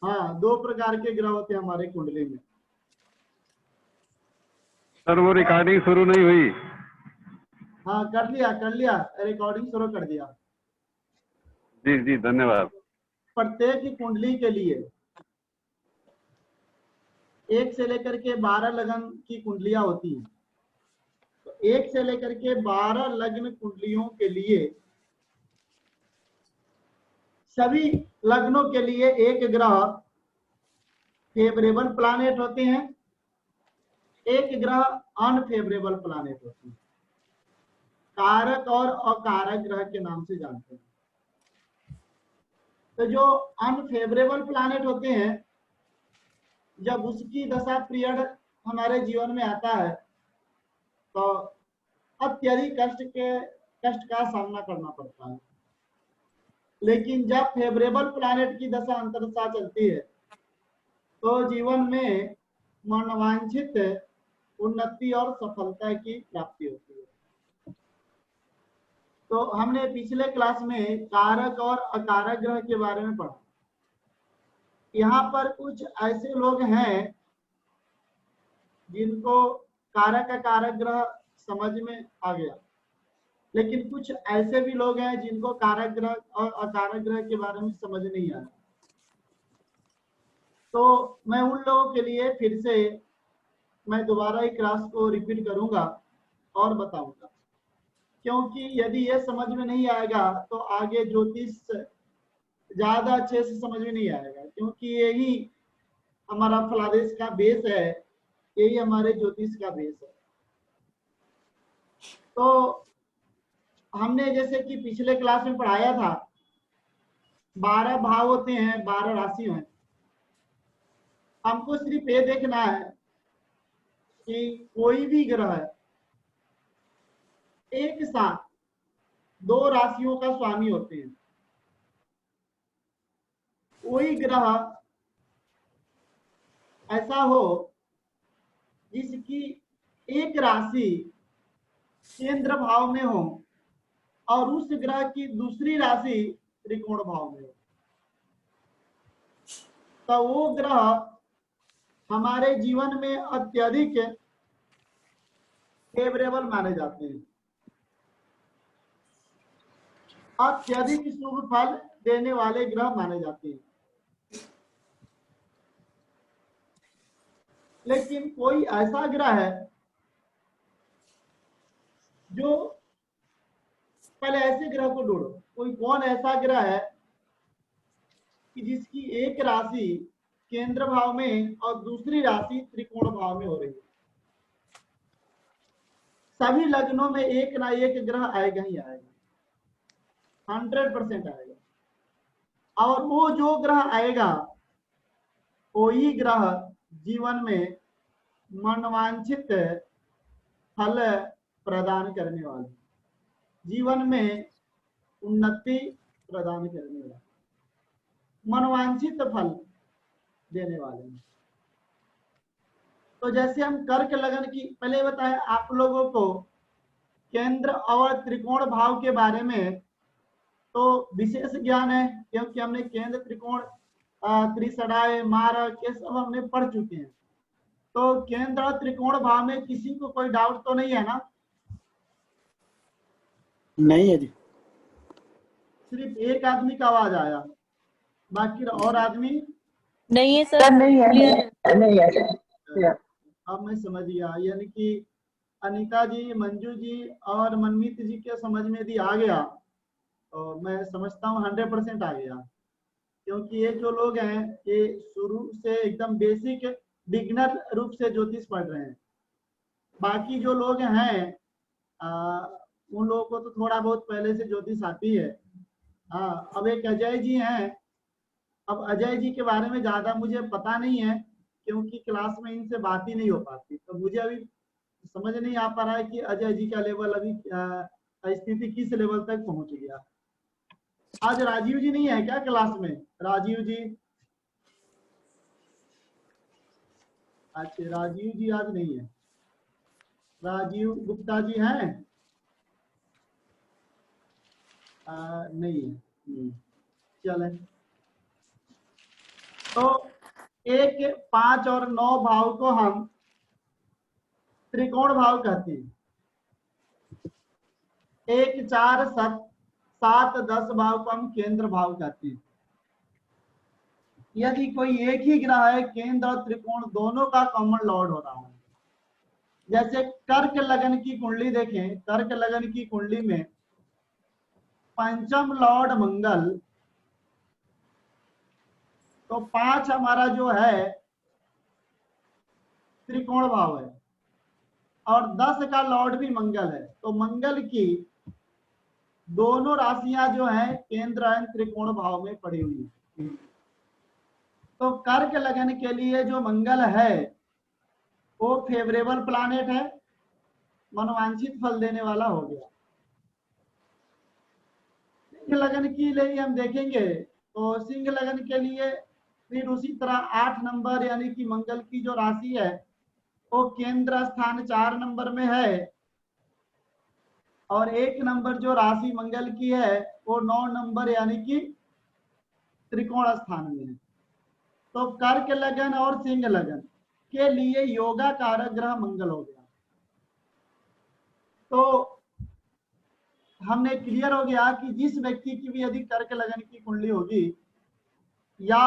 हाँ, 2 प्रकार के ग्रह होते हैं हमारे कुंडली में। सर वो रिकॉर्डिंग शुरू नहीं हुई। हाँ, कर लिया, रिकॉर्डिंग शुरू कर दिया। जी जी धन्यवाद। प्रत्येक कुंडली के लिए 1 से लेकर के 12 लगन की कुंडलियां होती हैं। तो 1 से लेकर के 12 लग्न कुंडलियों के लिए सभी लग्नों के लिए एक ग्रह फेवरेबल प्लैनेट होते हैं, एक ग्रह अनफेवरेबल प्लैनेट होते हैं। कारक और अकारक ग्रह के नाम से जानते हैं। तो जो अनफेवरेबल प्लैनेट होते हैं, जब उसकी दशा पीरियड हमारे जीवन में आता है तो अत्यधिक कष्ट का सामना करना पड़ता है। लेकिन जब फेवरेबल प्लैनेट की दशा अंतर्दशा चलती है तो जीवन में मनोवांछित उन्नति और सफलता की प्राप्ति होती है। तो हमने पिछले क्लास में कारक और अकारक ग्रह के बारे में पढ़ा। यहाँ पर कुछ ऐसे लोग हैं जिनको कारक अकारक ग्रह समझ में आ गया, लेकिन कुछ ऐसे भी लोग हैं जिनको कारक ग्रह और अकारक ग्रह के बारे में समझ नहीं आया। तो मैं उन लोगों के लिए फिर से मैं दोबारा ही क्लास को रिपीट करूंगा और बताऊंगा, क्योंकि यदि ये समझ में नहीं आएगा तो आगे ज्योतिष ज्यादा अच्छे से समझ में नहीं आएगा, क्योंकि यही हमारा फलादेश का बेस है, यही हमारे ज्योतिष का बेस है। तो हमने जैसे कि पिछले क्लास में पढ़ाया था 12 भाव होते हैं, 12 राशि हैं। हमको सिर्फ ये देखना है कि कोई भी ग्रह एक साथ 2 राशियों का स्वामी होते हैं। कोई ग्रह ऐसा हो जिसकी एक राशि केंद्र भाव में हो और उस ग्रह की दूसरी राशि त्रिकोण भाव में हो, तो वो ग्रह हमारे जीवन में अत्यधिक फेवरेबल माने जाते हैं, अत्यधिक शुभ फल देने वाले ग्रह माने जाते हैं। लेकिन कोई ऐसा ग्रह है जो, पहले ऐसे ग्रह को ढूंढो, कोई कौन ऐसा ग्रह है कि जिसकी एक राशि केंद्र भाव में और दूसरी राशि त्रिकोण भाव में हो रही है। सभी लग्नों में एक ना एक ग्रह आएगा ही आएगा, 100% आएगा। और वो जो ग्रह आएगा वही ग्रह जीवन में मनवांछित फल प्रदान करने वाले, जीवन में उन्नति प्रदान करने वाले, मनवांछित फल देने वाले हैं। तो जैसे हम कर्क लगन की पहले बताया आप लोगों को केंद्र और त्रिकोण भाव के बारे में तो विशेष ज्ञान है, क्योंकि हमने केंद्र त्रिकोण त्रिसड़ाए मारक ये सब हमने पढ़ चुके हैं। तो केंद्र और त्रिकोण भाव में किसी को कोई डाउट तो नहीं है ना? नहीं है जी। सिर्फ एक आदमी का आवाज आया, बाकी और आदमी नहीं है सर, नहीं है। अब मैं समझ गया, यानी कि अनीता जी, मंजू जी और मनमीत जी के समझ में यदि आ गया तो मैं समझता हूँ 100% आ गया, क्योंकि ये जो लोग हैं ये शुरू से एकदम बेसिक बिगनर रूप से ज्योतिष पढ़ रहे हैं। बाकी जो लोग हैं उन लोगों को तो थोड़ा बहुत पहले से ज्योतिष आती है। हाँ, अब एक अजय जी हैं, अब अजय जी के बारे में ज्यादा मुझे पता नहीं है, क्योंकि क्लास में इनसे बात ही नहीं हो पाती, तो मुझे अभी समझ नहीं आ पा रहा है कि अजय जी का लेवल अभी स्थिति किस लेवल तक पहुंच गया। आज राजीव जी नहीं है क्या क्लास में? राजीव जी, अच्छा राजीव जी आज नहीं है। राजीव गुप्ता जी हैं? नहीं है। चलें, तो 1, 5 और 9 भाव को हम त्रिकोण भाव कहते हैं। 1, 4, 7, 10 भाव को हम केंद्र भाव कहते हैं। यदि कोई एक ही ग्रह है, केंद्र और त्रिकोण दोनों का कॉमन लॉर्ड हो रहा है, जैसे कर्क लगन की कुंडली देखें, कर्क लगन की कुंडली में पंचम लॉर्ड मंगल, तो 5 हमारा जो है त्रिकोण भाव है और 10 का लॉर्ड भी मंगल है, तो मंगल की दोनों राशियां जो हैं केंद्र एवं त्रिकोण भाव में पड़ी हुई है। तो कर्क लगन के लिए जो मंगल है वो फेवरेबल प्लैनेट है, मनोवांछित फल देने वाला हो गया। सिंह लगन के लिए हम देखेंगे तो सिंह लगन के लिए फिर उसी तरह 8 नंबर यानी कि मंगल की जो राशि है वो केंद्र स्थान 4 नंबर में है और 1 नंबर जो राशि मंगल की है वो 9 नंबर यानी कि त्रिकोण स्थान में है। तो कर्क लगन और सिंह लगन के लिए योगा कारक ग्रह मंगल हो गया। तो हमने क्लियर हो गया कि जिस व्यक्ति की भी यदि कर्क लगन की कुंडली होगी या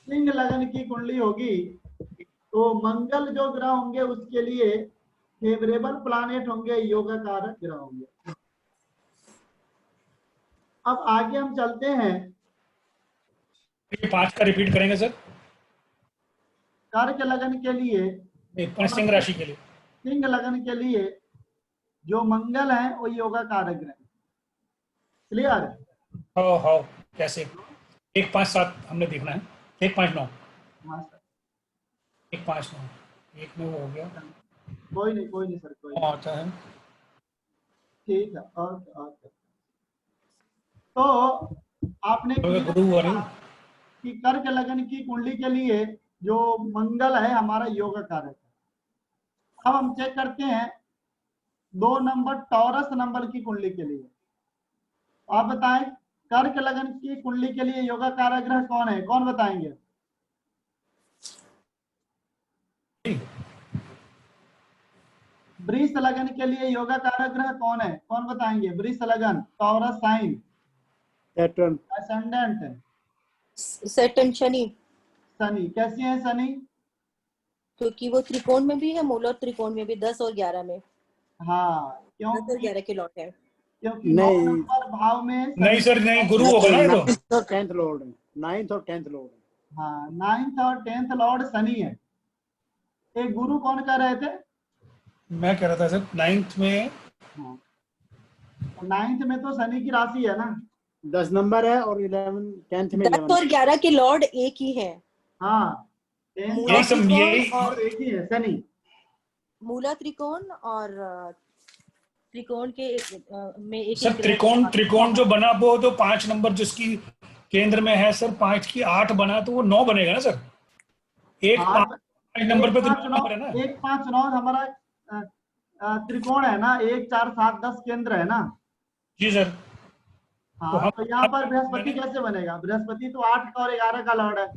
सिंह लगन की कुंडली होगी तो मंगल जो ग्रह होंगे उसके लिए फेवरेबल प्लैनेट होंगे, योगा कारक ग्रह होंगे। अब आगे हम चलते हैं। 5 का रिपीट करेंगे सर। कर्क लगन के लिए, सिंह राशि के लिए, सिंह लगन के लिए जो मंगल है वो योगा कारक ग्रह। क्लियर? हाउ कैसे? 1, 5, 7 हमने देखना है। 1, 5, 9। हाँ सर, 1, 5, 9 एक में वो हो गया। कोई नहीं सर, कोई नहीं। आता है ठीक है, ओके। तो आपने गुरु कि कर्क लगन की कुंडली के लिए जो मंगल है हमारा योग कारक है। अब हम चेक करते हैं 2 नंबर टॉरस नंबर की कुंडली के लिए। आप बताएं कर्क लगन की कुंडली के लिए योग कारक ग्रह कौन है, कौन बताएंगे? वृष लगन के लिए योग कारक ग्रह कौन है, कौन बताएंगे? वृष लगन, Taurus sign, Saturn, ascendant, Saturn, Shani, Shani. कैसे है शनि? क्योंकि वो त्रिकोण में भी है, मूल और त्रिकोण में भी 10 और 11 में। हाँ, 10 और 11 के लॉट है। क्योंकि 9 नंबर भाव में नहीं सर, नहीं गुरु होगा ना। 9th और 10th लॉर्ड है, 9th और 10th लॉर्ड है। हाँ, 9th और 10th लॉर्ड शनि है। एक गुरु कौन कह रहे थे? मैं कह रहा था सर 9th में। हाँ, 9th में तो शनि की राशि है ना, 10 नंबर है और 10th में 10 और 11 के लॉर्ड एक ही है। हाँ, मूला त्रिकोण और एक ही है शनि। मूला त्रिकोण और त्रिकोण के में एक सर त्रिकोण जो बना वो तो 5 नंबर जिसकी केंद्र में है सर, 5 की 8 बना तो वो 9 बनेगा ना सर। 1, 5 नंबर पे तो 9 नंबर है ना। 1, 5, 9 हमारा त्रिकोण है ना, 1, 4, 7, 10 केंद्र है ना। जी सर। हाँ, तो यहाँ पर बृहस्पति कैसे बनेगा? बृहस्पति तो 8 और 11 का लॉर्ड है।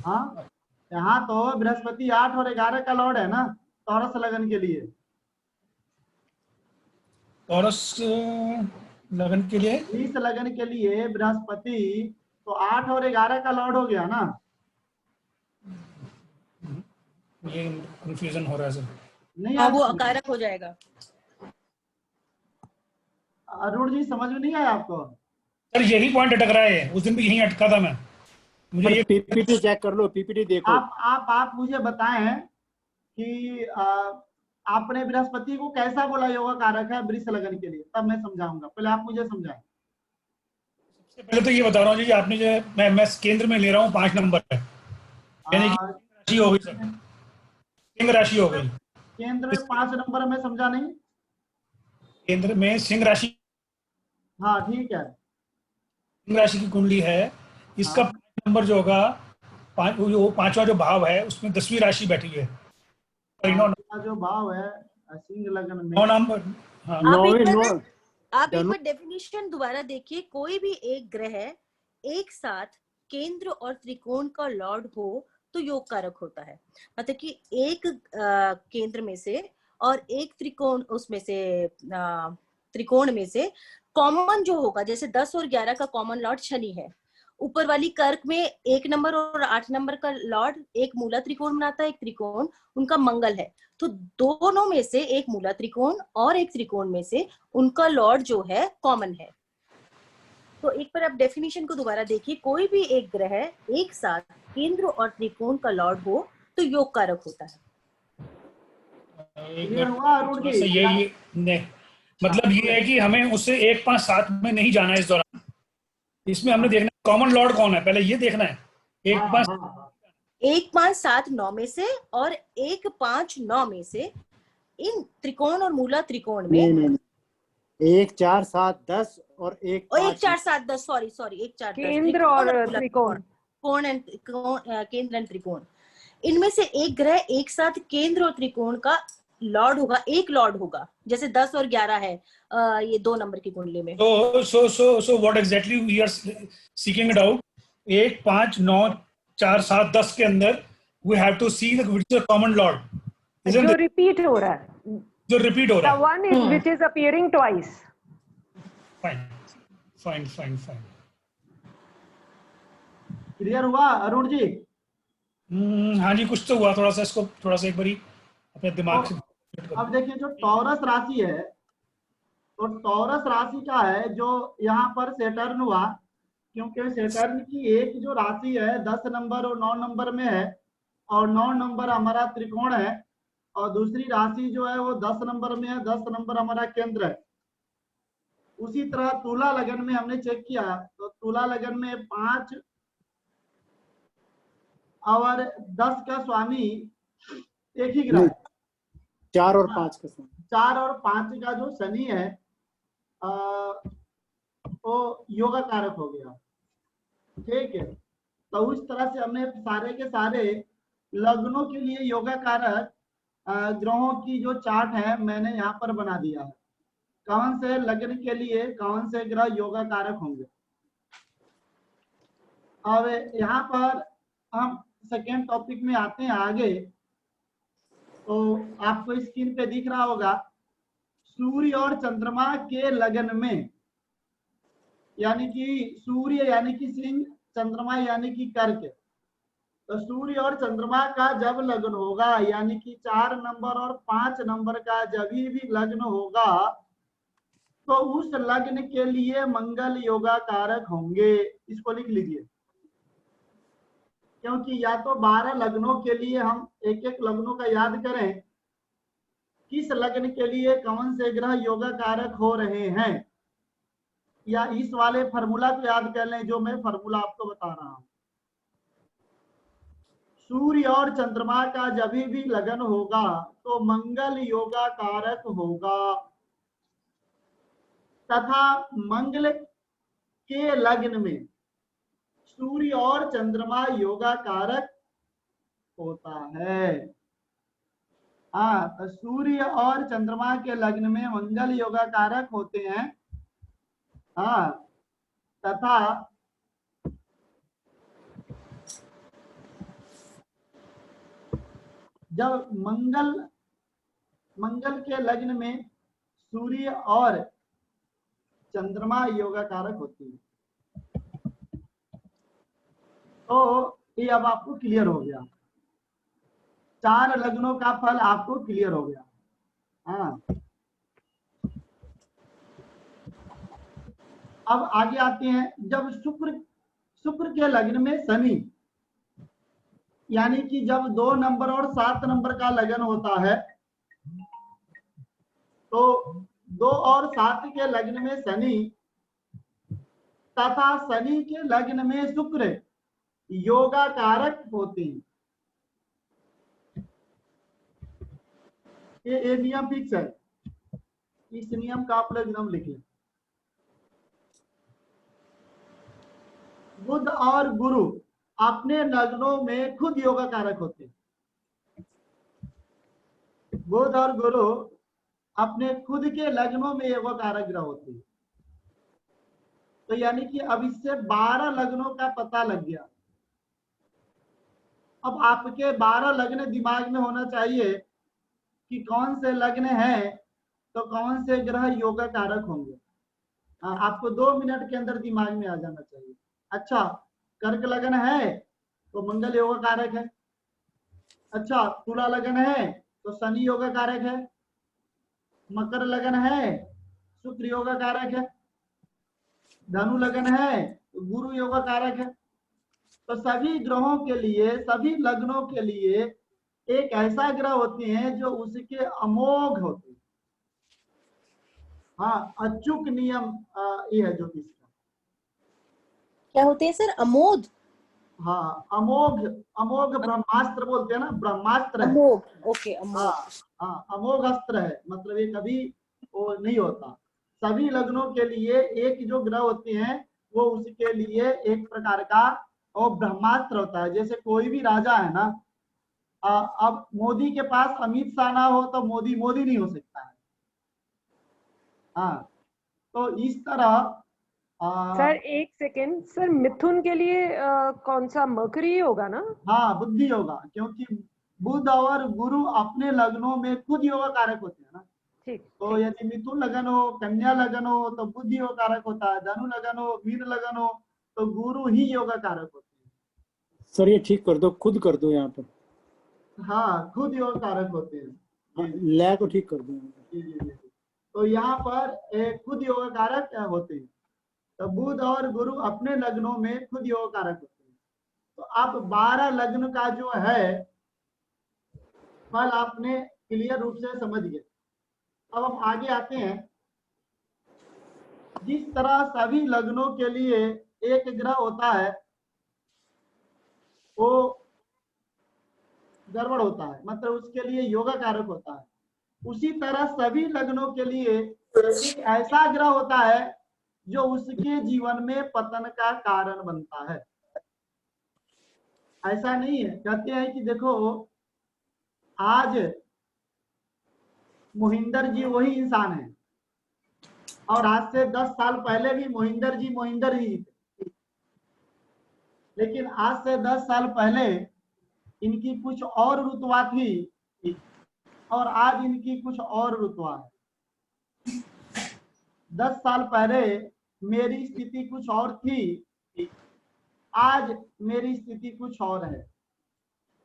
हाँ, यहाँ तो बृहस्पति 8 और 11 का लॉर्ड है ना, टॉरस लगन के लिए। टॉरस लगन के लिए, इस लगन के लिए बृहस्पति तो 8 और 11 का लॉर्ड हो गया ना। ये कंफ्यूजन हो रहा है सर। नहीं, हाँ, वो अकारक हो जाएगा। अरुण जी समझ में नहीं आया आपको? सर यही पॉइंट अटक रहा है, उस दिन भी यही अटका था मैं। मुझे ये पीपीटी चेक कर लो, पीपीटी देखो। आप मुझे बताएं कि आपने बृहस्पति को कैसा बोला योग कारक है वृष लगन के लिए, तब मैं समझाऊंगा। पहले आप मुझे समझाएं। सबसे पहले तो ये बता रहा हूँ जी, आपने जो मैं केंद्र में ले रहा हूँ 5 नंबर है, यानी कि राशि हो गई सर, सिंह राशि हो गई। केंद्र में 5 नंबर में समझा नहीं? केंद्र में सिंह राशि, हाँ ठीक है, सिंह राशि की कुंडली है। इसका 5 नंबर जो होगा, 5वां जो भाव है उसमें 10वीं राशि बैठी है। जो भाव है सिंह लगन में 9 नंबर। हाँ, नौवीं आप एक बार डेफिनेशन दोबारा देखिए। कोई भी एक ग्रह एक साथ केंद्र और त्रिकोण का लॉर्ड हो तो योग कारक होता है। मतलब कि एक केंद्र में से और एक त्रिकोण, उसमें से त्रिकोण में से कॉमन जो होगा, जैसे 10 और 11 का कॉमन लॉर्ड शनि है, ऊपर वाली कर्क में 1 नंबर और 8 नंबर का लॉर्ड एक मूला त्रिकोण बनाता है, एक त्रिकोण उनका मंगल है। तो दोनों में से एक मूला त्रिकोण और एक त्रिकोण में से उनका लॉर्ड जो है कॉमन है। तो एक बार आप डेफिनेशन को दोबारा देखिए। कोई भी एक ग्रह एक साथ केंद्र और त्रिकोण का लॉर्ड हो तो योग कारक होता है। क्लियर हुआ अरुण थोड़ा जी? सा ये नहीं, मतलब ये है कि हमें उससे 1 5 7 में नहीं जाना है इस दौरान। इसमें हमने देखना है कॉमन लॉर्ड कौन है, पहले ये देखना है। 1 5 1 5 7 9 में से और 1 5 9 में से इन त्रिकोण और मूला त्रिकोण में नहीं 1 4 7 10 और 1 1 4 7 10 सॉरी 1 4 10 केंद्र और त्रिकोण, कोण एंड केंद्र एंड त्रिकोण, इनमें से एक ग्रह एक साथ केंद्र और त्रिकोण का लॉर्ड होगा, एक लॉर्ड होगा। जैसे 10 और 11 है ये 2 नंबर की कुंडली में। so what exactly we are seeking it out? 1 5 9 4 7 10 के अंदर we have to see which is the common lord, जो रिपीट हो रहा है, जो रिपीट हो रहा the है। one is which is appearing twice. Fine. Clear हुआ अरुण जी? हाँ जी, कुछ तो हुआ। थोड़ा सा इसको थोड़ा सा एक बारी अपने दिमाग से अब देखिए, जो टॉरस राशि है, तो टॉरस राशि का है जो यहाँ पर सेटर्न हुआ, क्योंकि सेटर्न की एक जो राशि है 10 नंबर और 9 नंबर में है, और 9 नंबर हमारा त्रिकोण है, और दूसरी राशि जो है वो 10 नंबर में है, 10 नंबर हमारा केंद्र है। उसी तरह तुला लगन में हमने चेक किया, तो तुला लगन में 5 और 10 का स्वामी एक ही ग्रह है। 4 और 5 का स्वामी, 4 और 5 का जो शनि है वो योगा कारक हो गया। ठीक है, तो उस तरह से हमने सारे के सारे लग्नों के लिए योगा कारक ग्रहों की जो चार्ट है मैंने यहाँ पर बना दिया है। कौन से लग्न के लिए कौन से ग्रह योगा कारक होंगे। अब यहाँ पर हम सेकेंड टॉपिक में आते हैं आगे। तो आपको स्क्रीन पे दिख रहा होगा सूर्य और चंद्रमा के लगन में, यानी कि सूर्य यानी कि सिंह, चंद्रमा यानी कि कर्क। तो सूर्य और चंद्रमा का जब लगन होगा, यानी कि 4 नंबर और 5 नंबर का जब भी लग्न होगा, तो उस लग्न के लिए मंगल योगा कारक होंगे। इसको लिख लीजिए, क्योंकि या तो 12 लग्नों के लिए हम एक एक लग्नों का याद करें, किस लग्न के लिए कौन से ग्रह योगा कारक हो रहे हैं, या इस वाले फार्मूला को याद कर लें जो मैं फार्मूला आपको बता रहा हूं। सूर्य और चंद्रमा का जब भी लगन होगा तो मंगल योगा कारक होगा, तथा मंगल के लग्न में सूर्य और चंद्रमा योगा कारक होता है। हाँ, तो सूर्य और चंद्रमा के लग्न में मंगल योगा कारक होते हैं। हाँ, तथा जब मंगल के लग्न में सूर्य और चंद्रमा योगा कारक होती है, तो ये अब आपको क्लियर हो गया। 4 लग्नों का फल आपको क्लियर हो गया। हाँ, अब आगे आते हैं। जब शुक्र के लग्न में शनि, यानी कि जब 2 नंबर और 7 नंबर का लगन होता है, तो 2 और 7 के लग्न में शनि तथा शनि के लग्न में शुक्र योगा कारक होते हैं। ये नियम फिक्स है, इस नियम का आप लोग एकदम लिखिए। बुध और गुरु अपने लग्नों में खुद योगा कारक होते हैं। बुध और गुरु अपने खुद के लग्नों में वो कारक ग्रह होते हैं। तो यानी कि अब इससे 12 लग्नों का पता लग गया। अब आपके 12 लग्न दिमाग में होना चाहिए कि कौन से लग्न हैं तो कौन से ग्रह योग कारक होंगे। आपको 2 मिनट के अंदर दिमाग में आ जाना चाहिए। अच्छा, कर्क लग्न है तो मंगल योग कारक है। अच्छा, तुला लग्न है तो शनि योग कारक है। मकर लग्न है शुक्र योग कारक है। धनु लग्न है तो गुरु योग कारक है। तो सभी ग्रहों के लिए, सभी लग्नों के लिए एक ऐसा ग्रह होते हैं जो उसके अमोघ होते हैं। हाँ, अचूक नियम ये है ज्योतिष का। क्या होते हैं सर? अमोघ? हाँ, अमोघ, अमोघ ब्रह्मास्त्र बोलते हैं ना, ब्रह्मास्त्र है। अमोघ, ओके, अमोघ। हाँ हाँ, अमोघ अस्त्र है, मतलब ये कभी वो नहीं होता। सभी लग्नों के लिए एक जो ग्रह होते हैं वो उसके लिए एक प्रकार का वो ब्रह्मास्त्र होता है। जैसे कोई भी राजा है ना, अब मोदी के पास अमित शाह ना हो तो मोदी मोदी नहीं हो सकता है। हाँ, तो इस तरह सर एक सेकेंड सर, मिथुन के लिए कौन सा? मरकरी होगा ना? हाँ, बुद्धि होगा, क्योंकि बुध और गुरु अपने लग्नों में खुद योग कारक होते हैं ना। ठीक। तो यदि मिथुन लगन हो, कन्या लगन हो तो बुद्धि योग कारक होता है। धनु लगन हो, मीन लगन हो तो गुरु ही योग कारक होते हैं। सर ये ठीक कर दो, खुद कर दो यहाँ पर। हाँ, खुद योग कारक होते हैं। लय को ठीक कर दो। जी जी जी। तो यहाँ पर खुद योग कारक होते हैं। तो बुध और गुरु अपने लग्नों में खुद योग कारक होते हैं। तो अब 12 लग्न का जो है फल आपने क्लियर रूप से समझ गए। अब हम आगे आते हैं। जिस तरह सभी लग्नों के लिए एक ग्रह होता है वो गड़बड़ होता है, मतलब उसके लिए योगा कारक होता है, उसी तरह सभी लग्नों के लिए एक ऐसा ग्रह होता है जो उसके जीवन में पतन का कारण बनता है। ऐसा नहीं है, कहते हैं कि देखो आज मोहिंदर जी वही इंसान है और आज से 10 साल पहले भी मोहिंदर जी थे, लेकिन आज से 10 साल पहले इनकी कुछ और रुतबा थी और आज इनकी कुछ और रुतबा है। 10 साल पहले मेरी स्थिति कुछ और थी, आज मेरी स्थिति कुछ और है,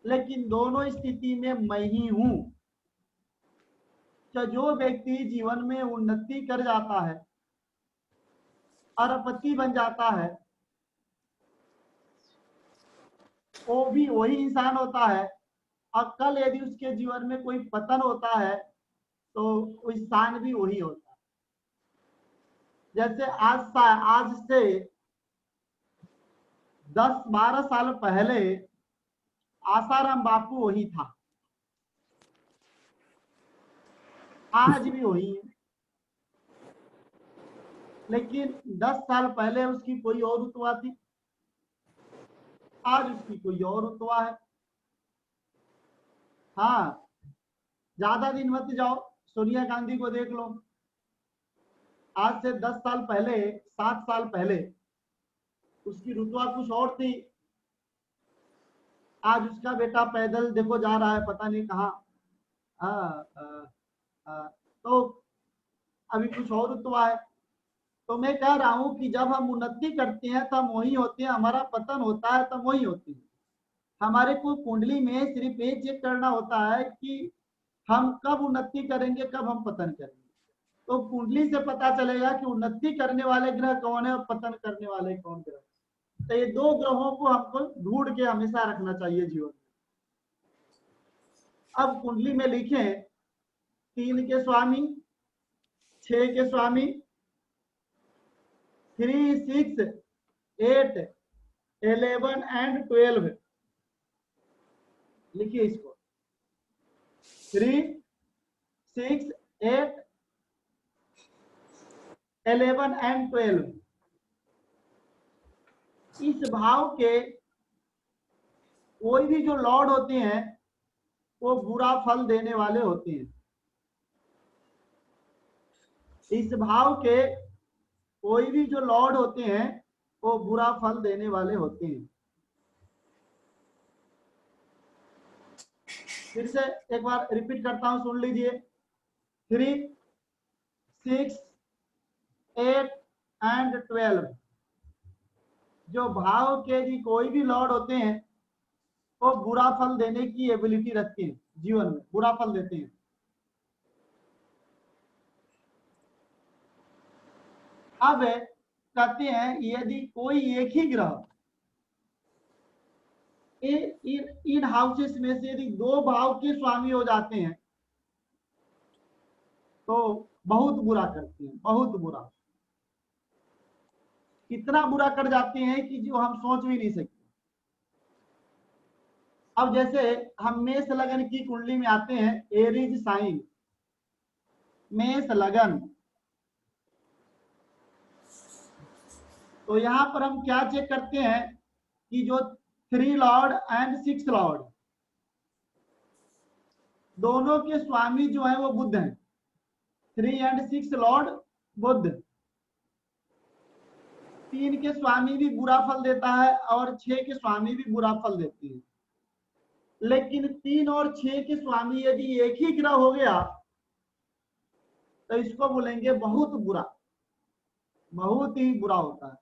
लेकिन दोनों स्थिति में मैं ही हूं। जो व्यक्ति जीवन में उन्नति कर जाता है, अरबपति बन जाता है, वो भी वही इंसान होता है। और कल यदि उसके जीवन में कोई पतन होता है तो वो इंसान भी वही होता है। जैसे आज से 10-12 साल पहले आसाराम बापू वही था, आज भी वही है, लेकिन 10 साल पहले उसकी कोई और रुतबा थी, आज उसकी कोई और रुतबा है। हाँ, ज्यादा दिन मत जाओ, सोनिया गांधी को देख लो। आज से 10 साल पहले, 7 साल पहले उसकी रुतबा कुछ और थी, आज उसका बेटा पैदल देखो जा रहा है पता नहीं कहाँ। तो अभी कुछ और रुतबा है। तो मैं कह रहा हूं कि जब हम उन्नति करते हैं तब वही होते हैं, हमारा पतन होता है तब वही होती है। हमारे को कुंडली में सिर्फ ये चेक करना होता है कि हम कब उन्नति करेंगे, कब हम पतन करेंगे। तो कुंडली से पता चलेगा कि उन्नति करने वाले ग्रह कौन है और पतन करने वाले कौन ग्रह। तो ये दो ग्रहों को हमको ढूंढ के हमेशा रखना चाहिए जीवन में। अब कुंडली में लिखें 3 के स्वामी, 6 के स्वामी, 3, 6, 8, 11 एंड 12। लिखिए इसको 3, 6, 8, 11 एंड 12। इस भाव के कोई भी जो लॉर्ड होते हैं वो बुरा फल देने वाले होते हैं। इस भाव के कोई भी जो लॉर्ड होते हैं वो बुरा फल देने वाले होते हैं। फिर से एक बार रिपीट करता हूं, सुन लीजिए। 3, 6, 8 एंड 12 जो भाव के जी कोई भी लॉर्ड होते हैं वो बुरा फल देने की एबिलिटी रखते हैं, जीवन में बुरा फल देते हैं। अब कहते हैं यदि कोई एक ही ग्रह इन हाउसेस में से यदि 2 भाव के स्वामी हो जाते हैं तो बहुत बुरा करते हैं, बहुत बुरा, इतना बुरा कर जाते हैं कि जो हम सोच भी नहीं सकते। अब जैसे हम मेष लगन की कुंडली में आते हैं, एरीज साइन, मेष लगन, तो यहां पर हम क्या चेक करते हैं कि जो 3 लॉर्ड एंड 6 लॉर्ड दोनों के स्वामी जो है वो बुध हैं। 3 एंड 6 लॉर्ड बुध, 3 के स्वामी भी बुरा फल देता है और 6 के स्वामी भी बुरा फल देते हैं। लेकिन 3 और 6 के स्वामी यदि एक ही ग्रह हो गया तो इसको बोलेंगे बहुत बुरा, बहुत ही बुरा होता है,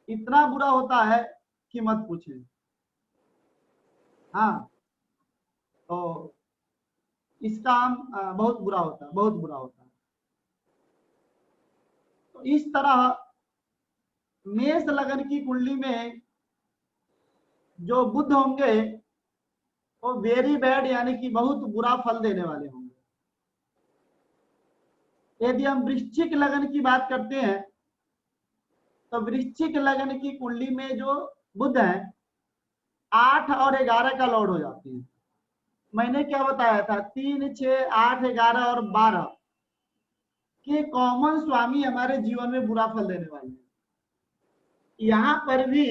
इतना बुरा होता है कि मत पूछें। हाँ, तो इसका हम बहुत बुरा होता है, बहुत बुरा होता है। तो इस तरह मेष लगन की कुंडली में जो बुध होंगे वो वेरी बैड यानी कि बहुत बुरा फल देने वाले होंगे। यदि हम वृश्चिक लगन की बात करते हैं तो वृश्चिक लगन की कुंडली में जो बुध है 8 और 11 का लॉर्ड हो जाती है। मैंने क्या बताया था, 3, 6, 8, 11 और 12 के कॉमन स्वामी हमारे जीवन में बुरा फल देने वाले हैं। यहां पर भी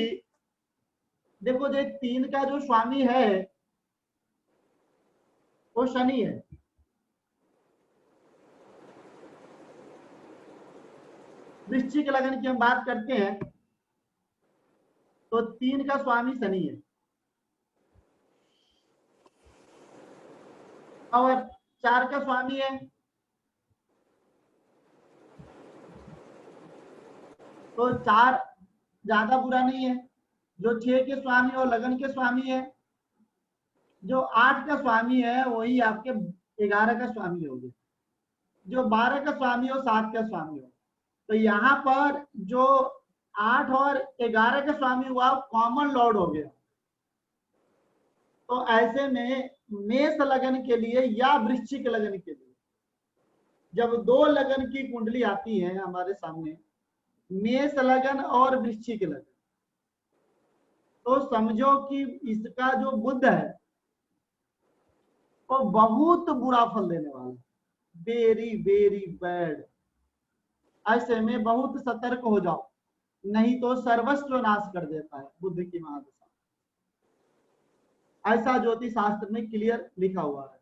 देखो, जो 3 का जो स्वामी है वो शनि है। वृश्चिक लगन की हम बात करते हैं तो 3 का स्वामी शनि है और 4 का स्वामी है, तो 4 ज्यादा बुरा नहीं है। जो 6 के स्वामी और लगन के स्वामी है, जो 8 का स्वामी है वही आपके 11 का स्वामी हो गया, जो 12 का स्वामी हो 7 का स्वामी हो। तो यहाँ पर जो 8 और 11 का स्वामी हुआ कॉमन लॉर्ड हो गया। तो ऐसे में मेष लगन के लिए या वृश्चिक लगन के लिए जब 2 लगन की कुंडली आती है हमारे सामने, मेष लगन और वृश्चिक लगन, तो समझो कि इसका जो बुध है वो बहुत बुरा फल देने वाला है, वेरी वेरी बैड। ऐसे में बहुत सतर्क हो जाओ, नहीं तो सर्वस्व नाश कर देता है बुध की महादशा। ऐसा ज्योतिष शास्त्र में क्लियर लिखा हुआ है।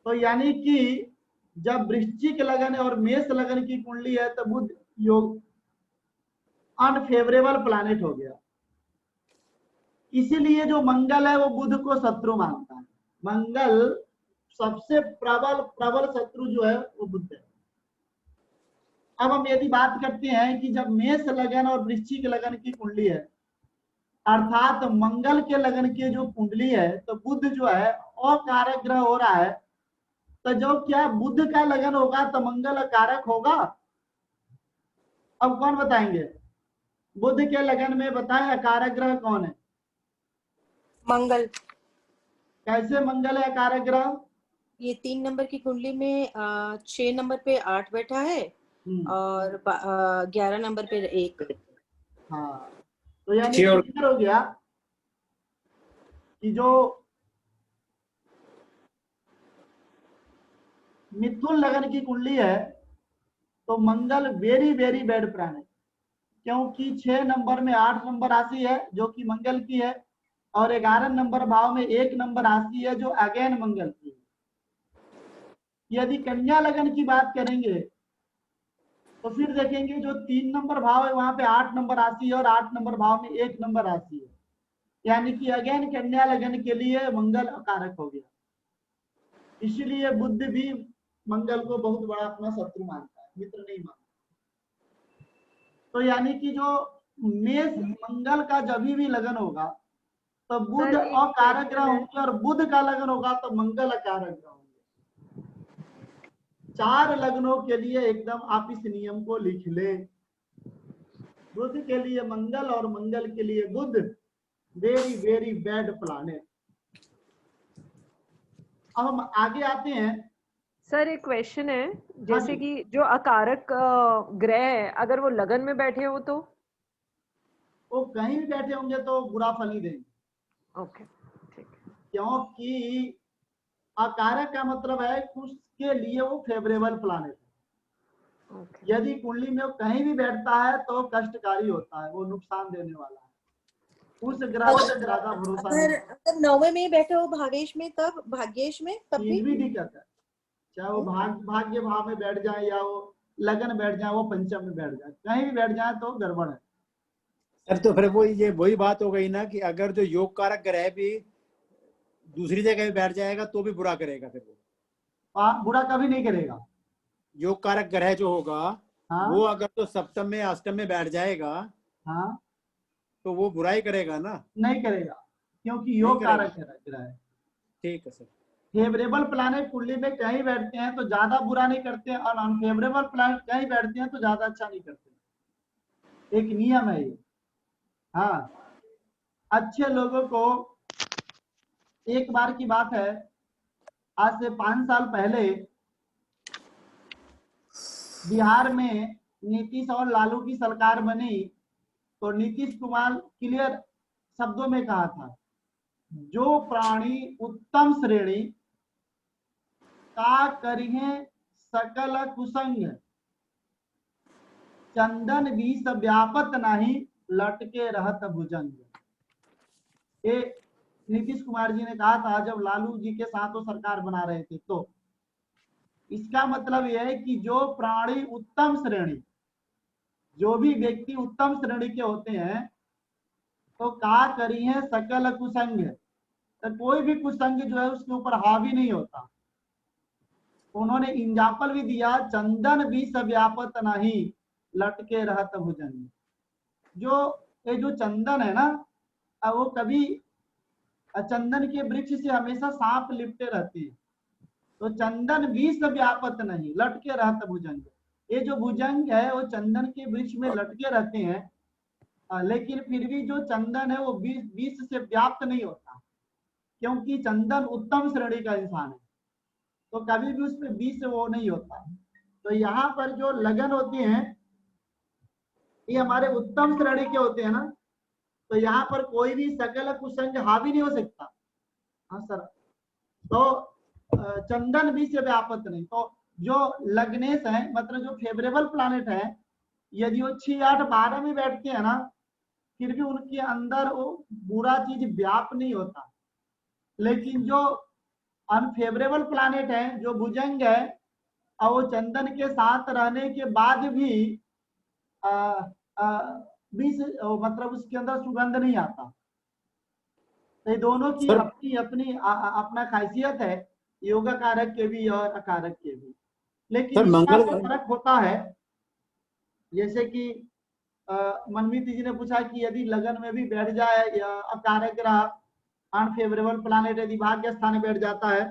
तो यानी कि जब वृश्चिक लगन और मेष लगन की कुंडली है तो बुध योग अनफेवरेबल प्लैनेट हो गया। इसीलिए जो मंगल है वो बुध को शत्रु मानता है। मंगल सबसे प्रबल शत्रु जो है वो बुध है। अब हम यदि बात करते हैं कि जब मेष लगन और वृश्चिक लगन की कुंडली है, अर्थात मंगल के लगन की जो कुंडली है, तो बुध जो है अकारक ग्रह हो रहा है, तो जो क्या बुध का लगन होगा तो मंगल कारक होगा। अब कौन बताएंगे, बुध के लगन में बताएं अकारक ग्रह कौन है? मंगल। कैसे मंगल है अकारक ग्रह? ये 3 नंबर की कुंडली में 6 नंबर पे 8 बैठा है और 11 नंबर पे 1। हाँ, तो यानी क्लियर हो गया कि जो मिथुन लगन की कुंडली है तो मंगल वेरी वेरी बैड प्लैनेट, क्योंकि 6 नंबर में 8 नंबर राशि है जो कि मंगल की है और 11 नंबर भाव में 1 नंबर राशि है जो अगेन मंगल की है। यदि कन्या लगन की बात करेंगे तो फिर देखेंगे जो 3 नंबर भाव है वहां पे 8 नंबर राशि है और 8 नंबर भाव में 1 नंबर राशि है, यानी कि अगेन कन्या लगन के लिए मंगल कारक हो गया। इसलिए बुद्ध भी मंगल को बहुत बड़ा अपना शत्रु मानता है, मित्र नहीं मानता। तो यानी कि जो मेष मंगल का जब भी लगन होगा तो बुध सर, एक अकारक ग्रह question है। होंगे और बुध का लगन होगा तो मंगल अकारक ग्रह होंगे। 4 लग्नों के लिए एकदम आप इस नियम को लिख ले। बुध के लिए मंगल और मंगल के लिए बुध, वेरी वेरी बैड प्लानेट। अब हम आगे आते हैं। सर एक क्वेश्चन है, हाँ जैसे जी। कि जो अकारक ग्रह है अगर वो लगन में बैठे हो तो? वो कहीं भी बैठे होंगे तो बुरा फल ही देंगे, ओके, ठीक है। क्योंकि अकारक का मतलब है उसके लिए वो फेवरेबल प्लानेट है। ओके। यदि कुंडली में वो कहीं भी बैठता है तो कष्टकारी होता है, वो नुकसान देने वाला है। उस ग्रह पर ज्यादा भरोसा नहीं। अगर 9वें में बैठे हो भावेश में, तब भाग्येश में तब तीन भी भी दिक्कत है, चाहे वो भाग्य भाव में बैठ जाए या वो लगन बैठ जाए, वो पंचम में बैठ जाए, कहीं भी बैठ जाए तो गड़बड़ है। सर तो फिर वही बात हो गई ना कि अगर जो योग कारक ग्रह भी दूसरी जगह भी बैठ जाएगा तो भी बुरा करेगा, फिर वो बुरा कभी नहीं करेगा। योग कारक ग्रह जो होगा हाँ वो अगर तो सप्तम में अष्टम में बैठ जाएगा हाँ, तो वो बुराई करेगा ना? नहीं करेगा, क्योंकि योग कारक ग्रह है। ठीक है सर। फेवरेबल प्लैनेट कुंडली में कहीं बैठते हैं तो ज्यादा बुरा नहीं करते हैं, और अनफेवरेबल प्लैनेट कहीं बैठते हैं तो ज्यादा अच्छा नहीं करते। एक नियम है ये। हाँ, अच्छे लोगों को, एक बार की बात है, आज से 5 साल पहले बिहार में नीतीश और लालू की सरकार बनी तो नीतीश कुमार क्लियर शब्दों में कहा था, जो प्राणी उत्तम श्रेणी का करिहे सकल कुसंग, चंदन विष व्यापत नहीं लटके रहत भुजंग। ये नीतीश कुमार जी ने कहा था जब लालू जी के साथ वो सरकार बना रहे थे। तो इसका मतलब यह है कि जो प्राणी उत्तम श्रेणी, जो भी व्यक्ति उत्तम श्रेणी के होते हैं तो का करी है सकल कुसंग, तो कोई भी कुसंग जो है उसके ऊपर हावी नहीं होता। उन्होंने इंजापल भी दिया, चंदन विष व्यापत नहीं लटके रहत भुजंग। जो ये जो चंदन है ना, वो कभी चंदन के वृक्ष से हमेशा सांप लिपटे रहती है, तो चंदन विष व्यापत नहीं लटके रहत भुजंग। ये जो भुजंग है वो चंदन के वृक्ष में लटके रहते हैं, लेकिन फिर भी जो चंदन है वो विष से व्याप्त नहीं होता, क्योंकि चंदन उत्तम श्रेणी का इंसान है, तो कभी भी उसमें विष वो नहीं होता। तो यहाँ पर जो लगन होती है ये हमारे उत्तम श्रेणी के होते हैं ना, तो यहाँ पर कोई भी सकल कुसंग हावी नहीं हो सकता। हाँ सर, तो चंदन भी से व्यापत नहीं। तो जो लग्नेश है, मतलब जो फेवरेबल प्लैनेट है, यदि वो 6, 8, 12 में बैठते हैं ना, फिर भी उनके अंदर वो बुरा चीज व्याप नहीं होता। लेकिन जो अनफेवरेबल प्लैनेट है, जो भुजंग है, और वो चंदन के साथ रहने के बाद भी मतलब उसके अंदर सुगंध नहीं आता। तो ये दोनों की अपनी अपनी अपना खासियत है, योगा कारक के भी और अकारक के भी। लेकिन इसका फर्क होता है, जैसे कि मनमीत जी ने पूछा कि यदि लगन में भी बैठ जाए या अकारक ग्रह अनफेवरेबल प्लैनेट यदि भाग्य स्थान में बैठ जाता है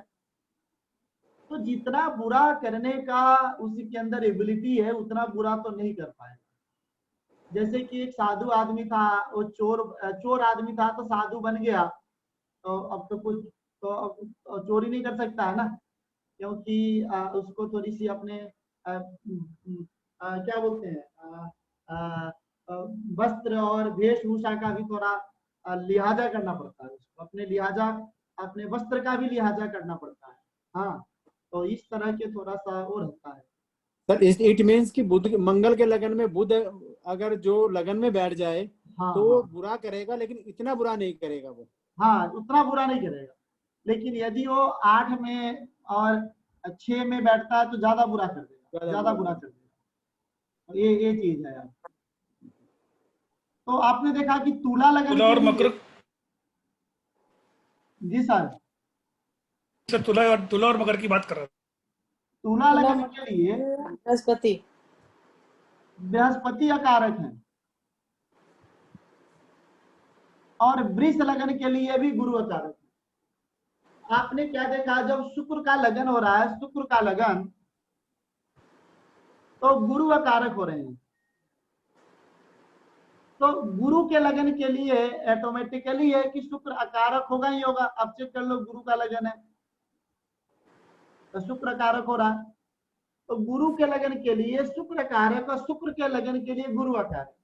तो जितना बुरा करने का उसके अंदर एबिलिटी है उतना बुरा तो नहीं कर पाएगा। जैसे कि एक साधु आदमी था, वो चोर आदमी था तो साधु बन गया, तो अब तो कुछ तो चोरी नहीं कर सकता है ना, क्योंकि उसको थोड़ी सी अपने क्या बोलते हैं वस्त्र और वेशभूषा का भी थोड़ा लिहाजा करना पड़ता है, उसको अपने वस्त्र का भी लिहाजा करना पड़ता है। हाँ, तो इस तरह के थोड़ा सा वो रहता है सर। इट मीन्स कि बुध मंगल के लगन में बुध अगर जो लगन में बैठ जाए तो बुरा करेगा, लेकिन इतना बुरा नहीं करेगा वो। हाँ, उतना बुरा नहीं करेगा। लेकिन यदि वो 8 में और 6 में बैठता है तो ज्यादा बुरा कर देगा, ज्यादा बुरा कर देगा। ये चीज है यार। तो आपने देखा कि तुला लगन तुला और के लिए- मकर, जी सर, सर तुला और मकर की बात कर रहा था। तुला लगन के लिए बृहस्पति बृहस्पति अकारक है और वृष लगन के लिए भी गुरु अकारक है। आपने क्या देखा, जब शुक्र का लगन हो रहा है, शुक्र का लगन, तो गुरु अकारक हो रहे हैं। तो गुरु के लगन के लिए ऑटोमेटिकली है कि शुक्र अकारक होगा ही होगा। अब चेक कर लो, गुरु का लगन है तो शुक्र कारक हो रहा है। तो गुरु के लगन के लिए शुक्र कारक और शुक्र के लगन के लिए गुरु कारक।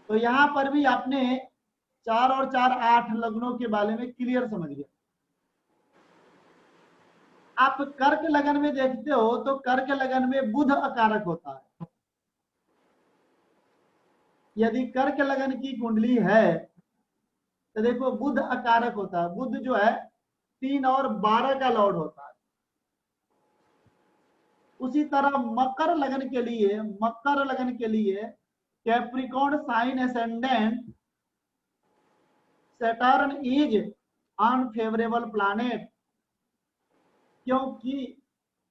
तो यहां पर भी आपने 4 और 4 8 लग्नों के बारे में क्लियर समझ गए। आप कर्क लगन में देखते हो तो कर्क लगन में बुध अकारक होता है। यदि कर्क लगन की कुंडली है तो देखो बुध अकारक होता है। बुध जो है 3 और 12 का लॉर्ड होता है। उसी तरह मकर लगन के लिए Capricorn sign ascendant Saturn is unfavourable planet, क्योंकि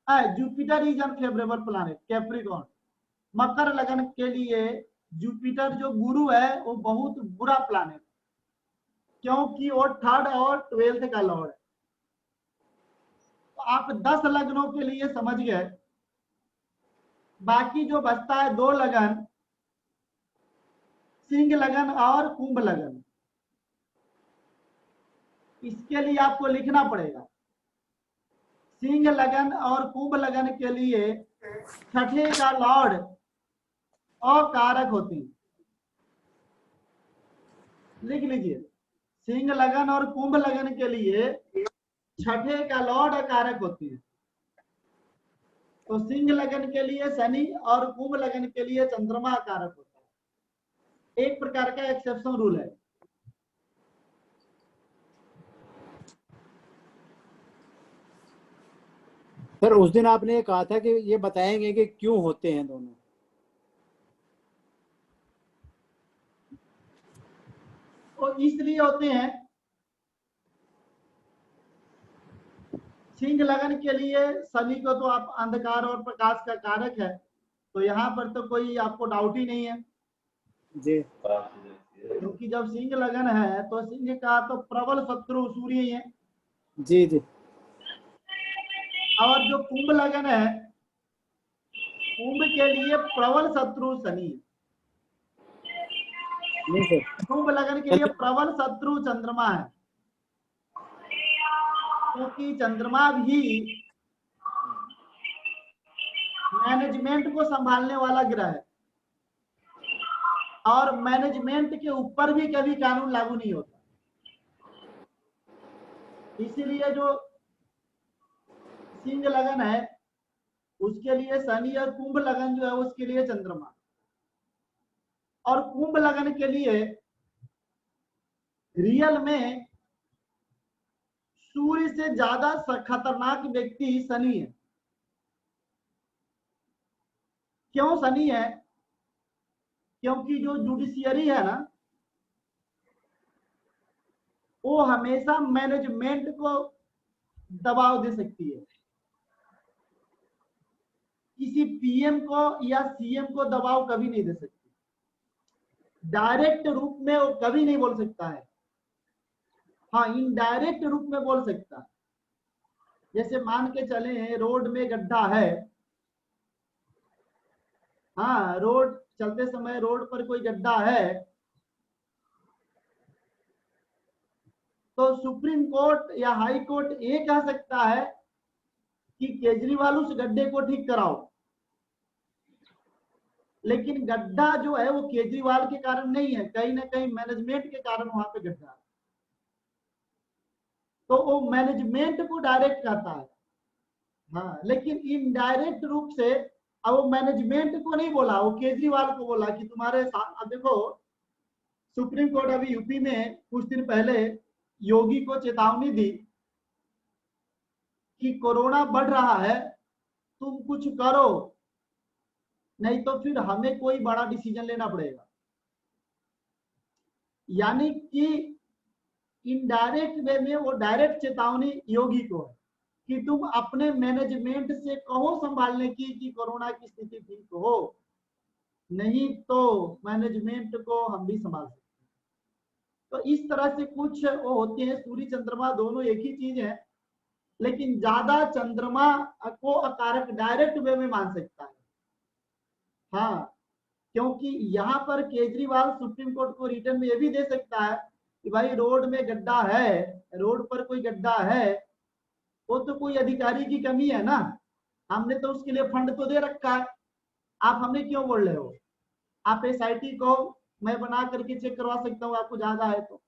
Jupiter is unfavourable planet. Capricorn मकर लगन के लिए जुपिटर जो गुरु है वो बहुत बुरा प्लैनेट, क्योंकि वो 3rd और 12th का लॉर्ड है। तो आप 10 लग्नों के लिए समझ गए। बाकी जो बचता है 2 लगन, सिंह लगन और कुंभ लगन, इसके लिए आपको लिखना पड़ेगा। सिंह लगन और कुंभ लगन के लिए 6ठे का लॉर्ड अकारक होते हैं। लिख लीजिए, सिंह लगन और कुंभ लगन के लिए 6ठे का लॉर्ड अकारक होते हैं। तो सिंह लगन के लिए शनि और कुंभ लगन के लिए चंद्रमा कारक होता है। एक प्रकार का एक्सेप्शन रूल है। सर उस दिन आपने कहा था कि ये बताएंगे कि क्यों होते हैं दोनों। तो इसलिए होते हैं, सिंह लगन के लिए शनि को तो आप अंधकार और प्रकाश का कारक है, तो यहाँ पर तो कोई आपको डाउट ही नहीं है जी, क्योंकि जब सिंह लगन है तो सिंह का तो प्रबल शत्रु सूर्य ही है। जी जी। और जो कुंभ लगन है, कुंभ के लिए प्रबल शत्रु शनि है। नहीं सर, कुंभ लगन के लिए प्रबल शत्रु चंद्रमा है, क्योंकि चंद्रमा भी मैनेजमेंट को संभालने वाला ग्रह है और मैनेजमेंट के ऊपर भी कभी कानून लागू नहीं होता। इसीलिए जो सिंह लगन है उसके लिए शनि और कुंभ लगन जो है उसके लिए चंद्रमा। और कुंभ लगन के लिए रियल में सूर्य से ज्यादा खतरनाक व्यक्ति शनि है। क्यों शनि है? क्योंकि जो जुडिशियरी है ना, वो हमेशा मैनेजमेंट को दबाव दे सकती है। किसी पीएम को या सीएम को दबाव कभी नहीं दे सकती। डायरेक्ट रूप में वो कभी नहीं बोल सकता है। हाँ, इनडायरेक्ट रूप में बोल सकता है। जैसे मान के चले रोड में गड्ढा है, हाँ, रोड चलते समय रोड पर कोई गड्ढा है, तो सुप्रीम कोर्ट या हाई कोर्ट ये कह सकता है कि केजरीवाल उस गड्ढे को ठीक कराओ। लेकिन गड्ढा जो है वो केजरीवाल के कारण नहीं है, कहीं ना कहीं मैनेजमेंट के कारण वहां पे गड्ढा है। तो वो मैनेजमेंट को डायरेक्ट करता है। हाँ, लेकिन इनडायरेक्ट रूप से अब वो मैनेजमेंट को नहीं बोला, वो केजरीवाल को बोला कि तुम्हारे साथ। अब देखो, सुप्रीम कोर्ट अभी यूपी में कुछ दिन पहले योगी को चेतावनी दी कि कोरोना बढ़ रहा है, तुम कुछ करो, नहीं तो फिर हमें कोई बड़ा डिसीजन लेना पड़ेगा। यानी कि इनडायरेक्ट वे में वो डायरेक्ट चेतावनी योगी को है कि तुम अपने मैनेजमेंट से कहो संभालने की कि कोरोना की स्थिति ठीक हो, नहीं तो मैनेजमेंट को हम भी संभाल सकते हैं। तो इस तरह से कुछ वो होते हैं। सूर्य चंद्रमा दोनों एक ही चीज है, लेकिन ज्यादा चंद्रमा को अकारक डायरेक्ट वे में मान सकता है। हाँ, क्योंकि यहाँ पर केजरीवाल सुप्रीम कोर्ट को रिटर्न में ये भी दे सकता है कि भाई रोड में गड्ढा है, रोड पर कोई गड्ढा है, वो तो कोई अधिकारी की कमी है ना, हमने तो उसके लिए फंड तो दे रखा है, आप हमें क्यों बोल रहे हो? आप SIT को मैं बना करके चेक करवा सकता हूँ आपको ज्यादा है तो,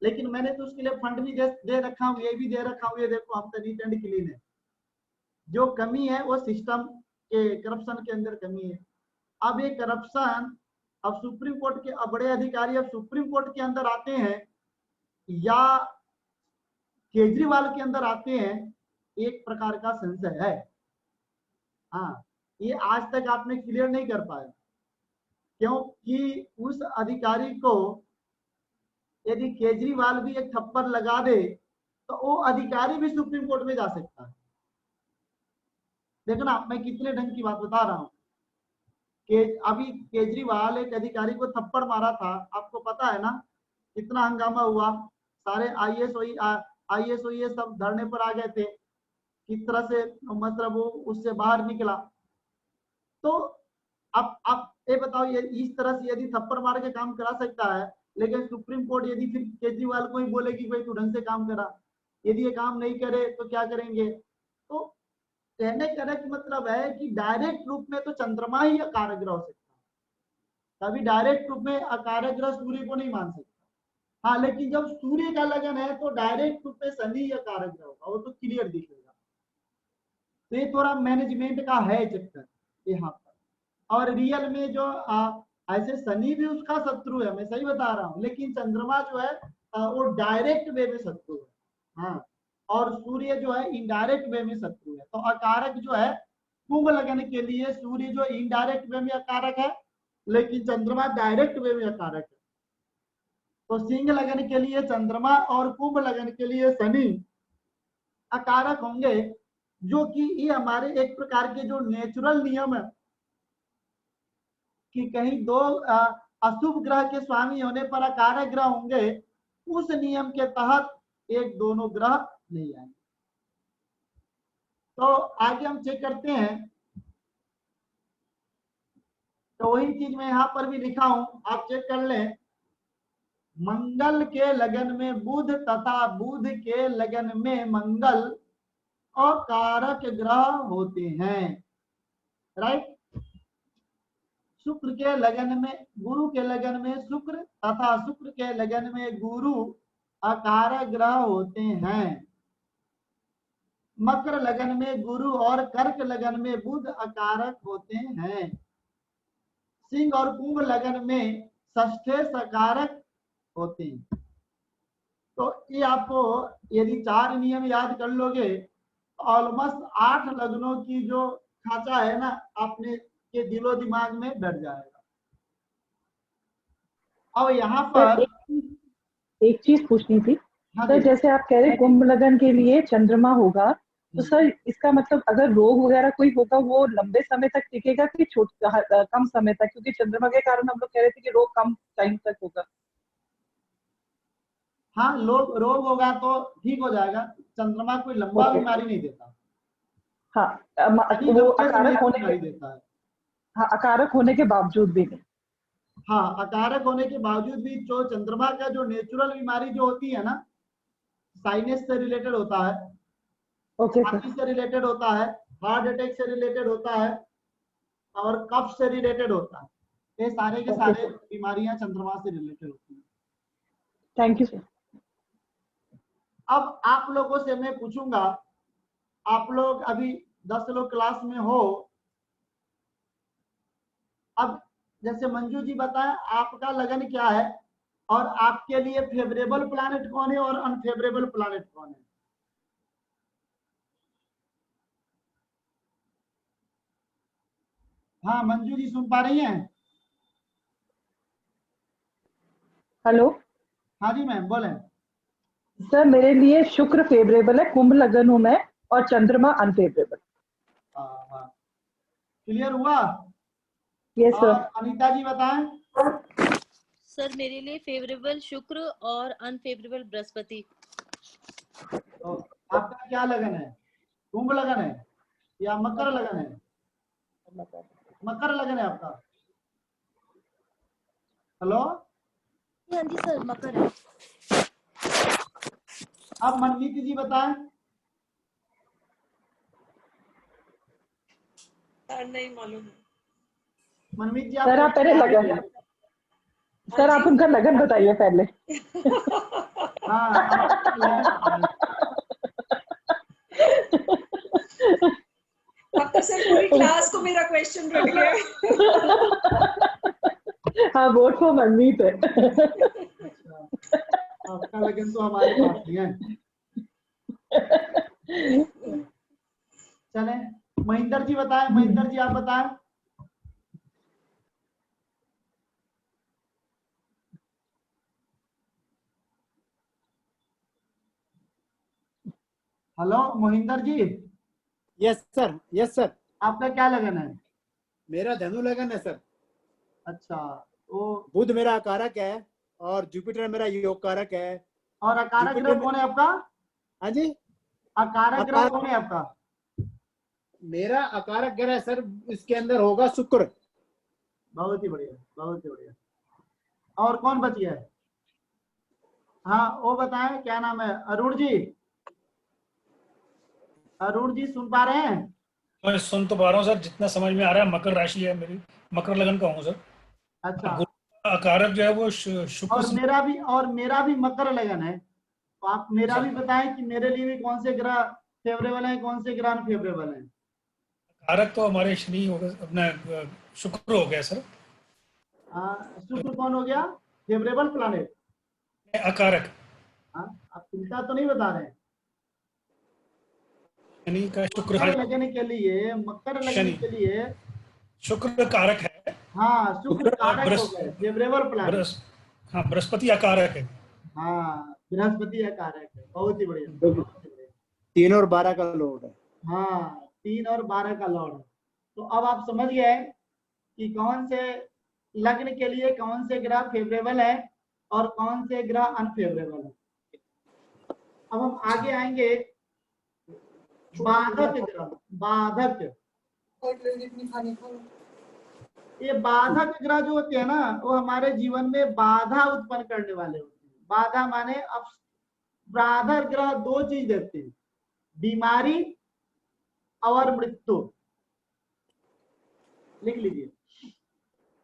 लेकिन मैंने तो उसके लिए फंड भी दे रखा हूँ, ये भी दे रखा हूँ, ये देखो हम तो नीट एंड क्लीन है। जो कमी है वो सिस्टम के करप्शन के अंदर कमी है। अब ये करप्शन, अब सुप्रीम कोर्ट के बड़े अधिकारी अब सुप्रीम कोर्ट के अंदर आते हैं या केजरीवाल के अंदर आते हैं, एक प्रकार का संशय है। हाँ, ये आज तक आपने क्लियर नहीं कर पाया, क्योंकि उस अधिकारी को यदि केजरीवाल भी एक थप्पड़ लगा दे तो वो अधिकारी भी सुप्रीम कोर्ट में जा सकता है। देखो ना, मैं कितने ढंग की बात बता रहा हूं कि अभी केजरीवाल एक अधिकारी को थप्पड़ मारा था, आपको पता है ना, कितना हंगामा हुआ, सारे IAS OAS सब धरने पर आ गए थे, किस तरह से मतलब वो उससे बाहर निकला। तो अब ये बताओ, ये इस तरह से यदि थप्पड़ मार के काम करा सकता है, लेकिन सुप्रीम कोर्ट यदि फिर केजरीवाल को ही बोलेगी भाई तू ढंग से काम करा, यदि ये काम नहीं करे तो क्या करेंगे? तो कहने का मतलब है कि डायरेक्ट रूप में तो चंद्रमा ही अकारक ग्रह हो सकता है, कभी डायरेक्ट रूप में अकारक ग्रह सूर्य को नहीं मान सकता। हाँ, लेकिन जब सूर्य का लगन है तो डायरेक्ट रूप में शनि अकारक ग्रह होगा, वो तो क्लियर दिखेगा। तो ये थोड़ा मैनेजमेंट का है चक्कर यहाँ पर। और रियल में जो ऐसे शनि भी उसका शत्रु है, मैं सही बता रहा हूँ, लेकिन चंद्रमा जो है वो डायरेक्ट वे में शत्रु है। हाँ, और सूर्य जो है इनडायरेक्ट वे में शत्रु है। तो अकारक जो है कुंभ लगन के लिए सूर्य जो इनडायरेक्ट वे में अकारक है, लेकिन चंद्रमा डायरेक्ट वे में अकारक है। तो सिंह लगन के लिए चंद्रमा और कुंभ लगन के लिए शनि अकारक होंगे, जो कि ये हमारे एक प्रकार के जो नेचुरल नियम है कि कहीं दो अशुभ ग्रह के स्वामी होने पर अकारक ग्रह होंगे, उस नियम के तहत एक दोनों ग्रह नहीं आएंगे। तो आगे हम चेक करते हैं। तो वही चीज मैं यहां पर भी लिखा हूं, आप चेक कर लें। मंगल के लगन में बुध तथा बुध के लगन में मंगल अकारक ग्रह होते हैं, राइट। शुक्र के लगन में, गुरु के लगन में शुक्र तथा शुक्र के लगन में गुरु अकारक ग्रह होते हैं। मकर लगन में गुरु और कर्क लगन में बुध अकारक होते हैं। सिंह और कुंभ लगन में षष्ठे सकारक होते हैं। तो ये आपको यदि 4 नियम याद कर लोगे, ऑलमोस्ट 8 लग्नों की जो खांचा है ना, आपने के दिलो दिमाग में बैठ जाएगा। और यहाँ पर एक चीज पूछनी थी। हाँ सर, जी, जैसे आप कह रहे कुंभ लगन के लिए चंद्रमा होगा, तो सर इसका मतलब अगर रोग वगैरह कोई होगा वो लंबे समय तक टिकेगा कि कम समय तक? क्योंकि चंद्रमा के कारण हम लोग कह रहे थे कि रोग कम टाइम तक होगा। हाँ, रोग होगा तो ठीक हो जाएगा। चंद्रमा कोई लंबा बीमारी नहीं देता। हाँ, शनि वो लंबे समय अकारक की होने बीमारी के, देता है। हाँ, अकारक होने के बावजूद भी नहीं। हाँ, अकारक होने के बावजूद भी जो चंद्रमा का जो नेचुरल बीमारी जो होती है ना, साइनस से रिलेटेड होता है, ओके सर। छाती से रिलेटेड होता है, हार्ट अटैक से रिलेटेड होता है, और कफ से रिलेटेड होता है। ये सारे के सारे बीमारियां चंद्रमा से रिलेटेड होती हैं। Thank you sir. अब आप लोगों से मैं पूछूंगा, आप लोग अभी 10 लोग क्लास में हो। अब जैसे मंजू जी बताएं आपका लगन क्या है, और आपके लिए फेवरेबल प्लैनेट कौन है और अनफेवरेबल प्लैनेट कौन है? हाँ मंजू जी सुन पा रही हैं? हेलो हाँ जी मैम बोलें। सर, मेरे लिए शुक्र फेवरेबल है, कुंभ लगन हूं मैं, और चंद्रमा अनफेवरेबल। हाँ हाँ क्लियर हुआ। यस और सर। अनीता जी बताएं। सर मेरे लिए फेवरेबल शुक्र और अनफेवरेबल बृहस्पति। तो आपका क्या लगन है? कुंभ लगन है या मकर लगन है? मकर लगन है आपका। हेलो, हाँ जी सर, मकर है। अब मनमीत जी बताएं। नहीं मालूम। मनमीत जी सर आप पहले लगन, सर आप उनका लगन बताइए पहले। हाँ आप लगन बताएं। अब तो सर पूरी क्लास को मेरा क्वेश्चन रट गया। हाँ, वोट फॉर मनमीत है। अच्छा, आपका लगन तो हमारे पास ही है। चले महेंद्र जी बताएं। महेंद्र जी आप बताएं। हेलो मोहिंदर जी, यस सर, यस सर। आपका क्या लगन है? मेरा धनु लगन है सर। अच्छा, वो बुध मेरा कारक है और जुपिटर मेरा योग कारक है। और अकारक ग्रह जुपिटर, कौन है आपका? हाँ जी, अकारक ग्रह कौन है आपका? मेरा अकारक ग्रह सर इसके अंदर होगा शुक्र। बहुत ही बढ़िया, बहुत ही बढ़िया। और कौन बच गया है? हाँ वो बताएं क्या नाम है? अरुण जी, अरुण जी सुन पा रहे हैं? मैं सुन तो पा रहा हूँ सर, जितना समझ में आ रहा है। मकर राशि है मेरी, मकर लगन का हूँ सर। अच्छा, गुरु का अकारक जो है वो शुक्र और मेरा भी मकर लगन है। तो आप मेरा भी बताएं कि मेरे लिए भी कौन से ग्रह फेवरेबल है, कौन से ग्रह अनफेवरेबल है? कारक तो हमारे शनि हो गए, अपना शुक्र हो गया सर। शुक्र कौन हो गया? Favourable planet. अकारक हाँ, आप चिंता तो नहीं बता रहे हैं। शनि का शुक्र, मकर हाँ लगने के लिए, मकर लगने शनि के लिए शुक्र कारक है। हाँ शुक्र और कारक हो गए, फेवरेबल प्लानेट। हाँ बृहस्पति अकारक है। हाँ बृहस्पति है कारक है। बहुत ही बढ़िया, बहुत ही बढ़िया। 3 और 12 का लोड है। हाँ 3 और 12 का लॉर्ड है। तो अब आप समझ गए कि कौन से लग्न के लिए कौन से ग्रह फेवरेबल है और कौन से ग्रह अनफेवरेबल है। अब हम आगे आएंगे बाधक ग्रह। बाधक, ये बाधक ग्रह जो होते हैं ना, वो हमारे जीवन में बाधा उत्पन्न करने वाले होते हैं। बाधा माने अब बाधक ग्रह दो चीज देते हैं, बीमारी और मृत्यु। लिख लीजिए,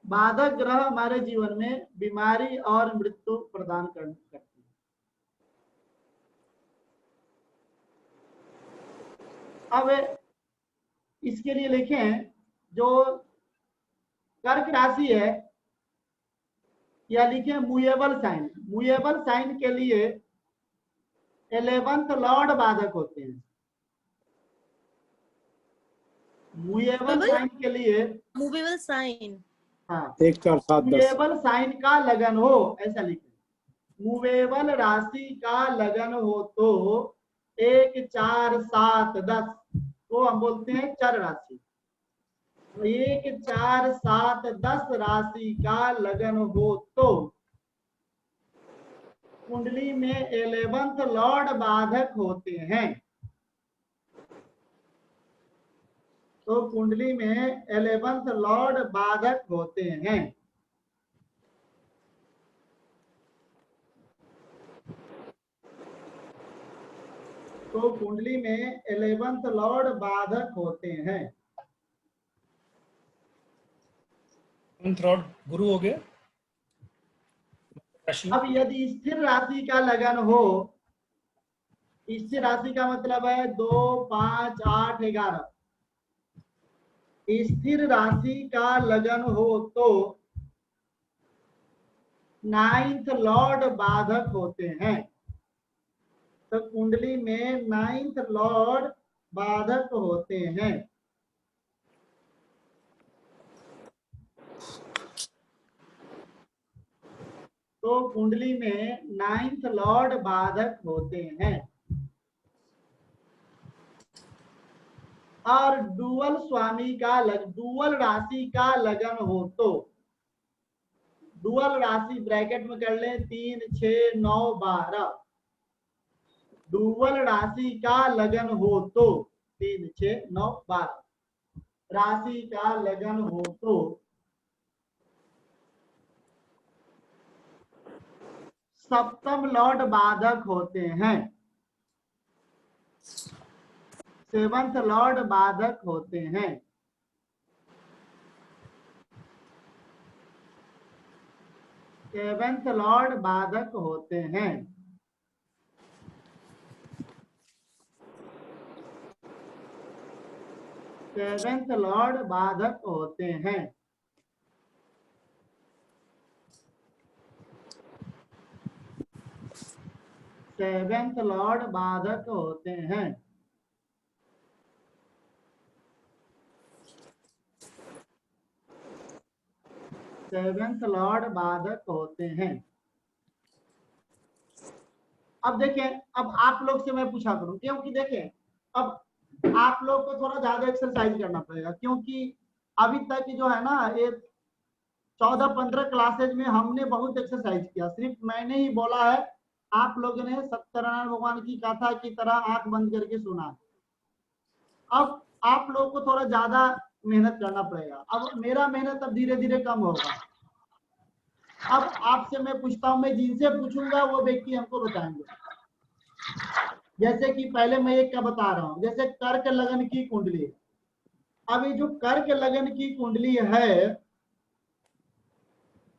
बाधक ग्रह हमारे जीवन में बीमारी और मृत्यु प्रदान करते हैं। अब इसके लिए लिखें, जो कर्क राशि है, या लिखें मूवेबल साइन। मूवेबल साइन के लिए 11th लॉर्ड बाधक होते हैं। मूवेबल साइन के लिए, मूवेबल साइन, हाँ 1 4 7 10। मूवेबल साइन का लगन हो, ऐसा लिखें। मूवेबल राशि का लगन हो तो 1 4 7 10 तो हम बोलते हैं चर राशि। 1 4 7 10 राशि का लगन हो तो कुंडली में 11th लॉर्ड बाधक होते हैं। तो कुंडली में 11th लॉर्ड बाधक होते हैं। तो कुंडली में 11th लॉर्ड बाधक होते हैं। लॉर्ड गुरु हो गया राशि। अब यदि स्थिर राशि का लगन हो, स्थिर राशि का मतलब है 2 5 8 11, स्थिर राशि का लगन हो तो 9th लॉर्ड बाधक होते हैं। तो कुंडली में 9th लॉर्ड बाधक होते हैं। तो कुंडली में 9th लॉर्ड बाधक होते हैं। और डुअल स्वामी का डुअल राशि का लगन हो तो, डुअल राशि ब्रैकेट में कर ले 3, 6, 9, 12, डुअल राशि का लगन हो तो 3, 6, 9, 12 राशि का लगन हो तो सप्तम लॉर्ड बाधक होते हैं, 7th लॉर्ड बाधक होते हैं। सेवेंथ लॉर्ड बाधक होते हैं। सेवेंथ लॉर्ड बाधक होते हैं। सेवेंथ लॉर्ड बाधक होते हैं। सेवेंथ लॉर्ड बाधक होते हैं। अब देखें, अब आप लोग से मैं पूछा करूं, क्योंकि देखें अब आप लोग को थोड़ा ज्यादा एक्सरसाइज करना पड़ेगा, क्योंकि अभी तक जो है ना ये 14-15 क्लासेज में हमने बहुत एक्सरसाइज किया, सिर्फ मैंने ही बोला है, आप लोगों ने सत्यनारायण भगवान की कथा की तरह आंख बंद करके सुना। अब आप लोग को थोड़ा ज्यादा मेहनत करना पड़ेगा। अब मेरा मेहनत अब धीरे धीरे कम होगा। अब आपसे मैं पूछता हूं, मैं जिनसे पूछूंगा वो व्यक्ति हमको बताएंगे। जैसे कि पहले मैं एक क्या बता रहा हूं, जैसे कर्क लगन की कुंडली। अब ये जो कर्क लगन की कुंडली है,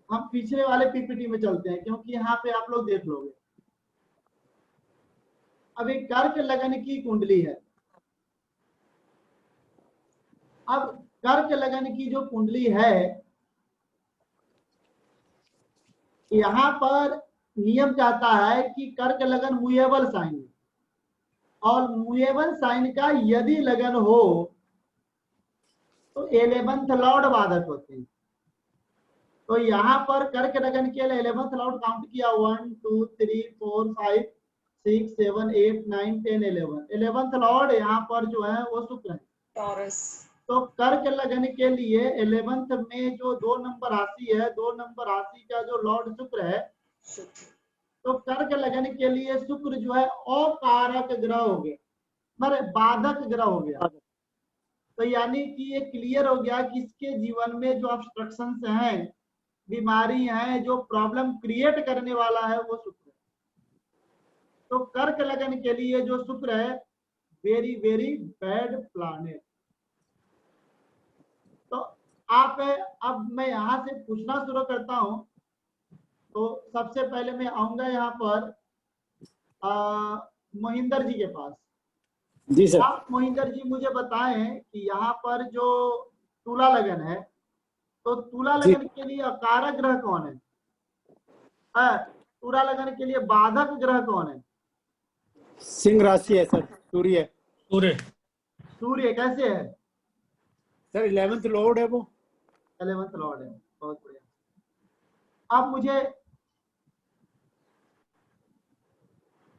हम पिछले वाले पीपीटी में चलते हैं, क्योंकि यहाँ पे आप लोग देख लोगे। अब एक कर्क लगन की कुंडली है। अब कर्क लगन की जो कुंडली है, यहाँ पर नियम चाहता है कि कर्क लगन मूवेबल साइन है, और मूवेबल साइन का यदि लगन हो तो 11th लॉर्ड बाधक होते हैं। तो यहाँ पर कर्क लगन के लिए 11th लॉर्ड काउंट किया, 1, 2, 3, 4, 5, 6, 7, 8, 9, 10, 11। 11th लॉर्ड यहाँ पर जो है वो शुक्र है, टॉरस। तो कर्क लगन के लिए 11th में जो 2 नंबर राशि है, 2 नंबर राशि का जो लॉर्ड शुक्र है, तो कर्क लगन के लिए शुक्र जो है अकारक ग्रह हो गया, मतलब बाधक ग्रह हो गया। तो यानी कि ये क्लियर हो गया कि इसके जीवन में जो ऑब्स्ट्रक्शंस हैं, बीमारी है, जो प्रॉब्लम क्रिएट करने वाला है वो शुक्र है। तो कर्क लगन के लिए जो शुक्र है वेरी वेरी बैड प्लैनेट। तो आप, अब मैं यहाँ से पूछना शुरू करता हूँ। तो सबसे पहले मैं आऊंगा यहाँ पर मोहिंदर जी के पास। जी सर। आप मोहिंदर जी मुझे बताएं कि यहाँ पर जो तुला लगन है, तो तुला लगन के लिए अकारक ग्रह कौन है? तुला लगन के लिए बाधक ग्रह कौन है? सिंह राशि है सर, सूर्य। सूर्य। सूर्य कैसे है सर? 11th लॉर्ड है वो। 11th लॉर्ड है, बहुत बढ़िया। अब मुझे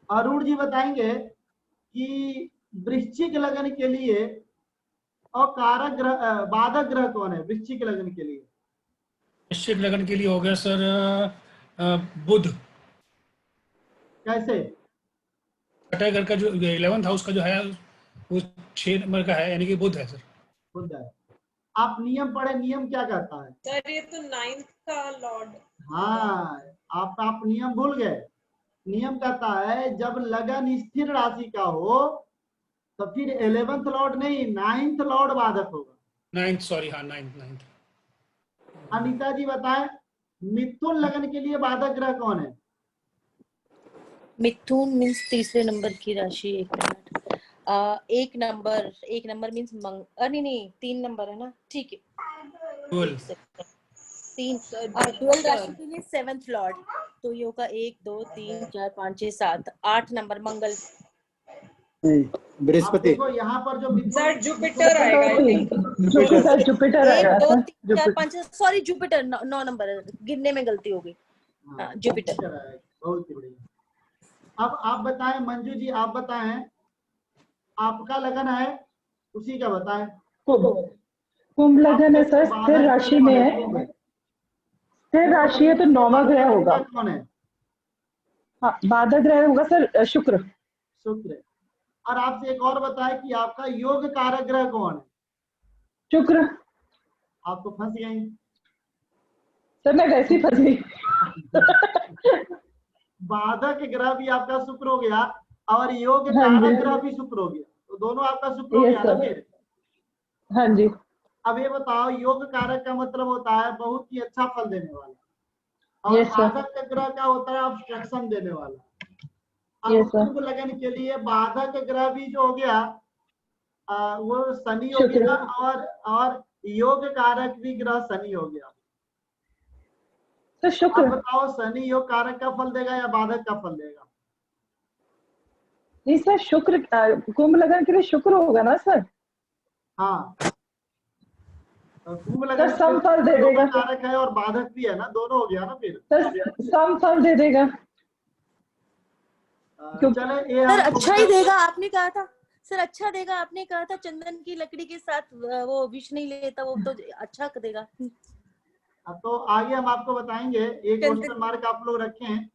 अरुण जी बताएंगे कि वृश्चिक लगन के लिए और कारक ग्रह, बाधक ग्रह कौन है वृश्चिक लगन के लिए? वृश्चिक लगन के लिए हो गया सर बुध। कैसे? छठे घर का जो 11th हाउस का जो है वो 6 नंबर का है, यानी कि बुध है सर। बुध है। आप नियम पढ़े, नियम क्या कहता है? सर ये तो 9th का लॉर्ड। हाँ, आप नियम भूल गए। नियम कहता है जब लगन स्थिर राशि का हो तो फिर 11th लॉर्ड नहीं 9th लॉर्ड बाधक होगा। 9th, सॉरी, हाँ 9th। अनीता जी बताएं, मिथुन लगन के लिए बाधक ग्रह कौन है? मिथुन मीन्स तीसरे नंबर की राशि। एक नंबर मीन्स नहीं 3 नंबर है ना, ठीक है। डुअल राशि के लिए 7th लॉर्ड, तो ये होगा 1, 2, 3, 4, 5, 6, 7, 8 नंबर मंगल। बृहस्पति। देखो यहाँ पर जो सर जुपिटर आएगा। जुपिटर 1, 2, 3, 4, 5, सॉरी जुपिटर 9 नंबर, गिनने में गलती हो गई। हाँ, जुपिटर। जुपिटर आएगा, बहुत ही बढ़िया। अब आप बताएं मंजू जी, आप बताएं आपका लगन है, उसी का बताएं। कुंभ लगन है सर, स्थिर राशि में है। स्थिर राशि है तो 9वां ग्रह होगा। कौन है? हाँ, बाधक ग्रह होगा सर शुक्र। शुक्र। और आपसे एक और बताएं कि आपका योग कारक ग्रह कौन है? शुक्र। आप तो फंस गई सर मैं वैसे ही फंस गई। बाधक ग्रह भी आपका शुक्र हो गया और योग हाँ जी। कारक ग्रह भी शुक्र हो गया, तो दोनों आपका शुक्र हो यस गया ना सर। फिर। हाँ जी। अब ये बताओ, योग कारक का मतलब होता है बहुत ही अच्छा फल देने वाला, और यस सर। बाधक ग्रह का होता है ऑब्स्ट्रक्शन देने वाला। अब यस सर। कुंभ लगन के लिए बाधक ग्रह भी जो हो गया वो शनि हो शुक्र। गया, और योग कारक भी ग्रह शनि हो गया। सर आप शुक्र। बताओ शनि योग कारक का फल देगा या बाधक का फल देगा? नहीं सर, शुक्र कुंभ लगन के लिए शुक्र होगा ना सर। हाँ, तो कुंभ सर लगन के सम फल दे लिए योग देगा। कारक है और बाधक भी है ना, दोनों हो गया ना फिर। सर सम फल दे देगा। चले ये सर हमको अच्छा ही देगा, आपने कहा था सर, अच्छा देगा, आपने कहा था चंदन की लकड़ी के साथ वो विष नहीं लेता, वो तो अच्छा देगा। तो आगे हम आपको बताएंगे, एक क्वेश्चन मार्क आप लोग रखें,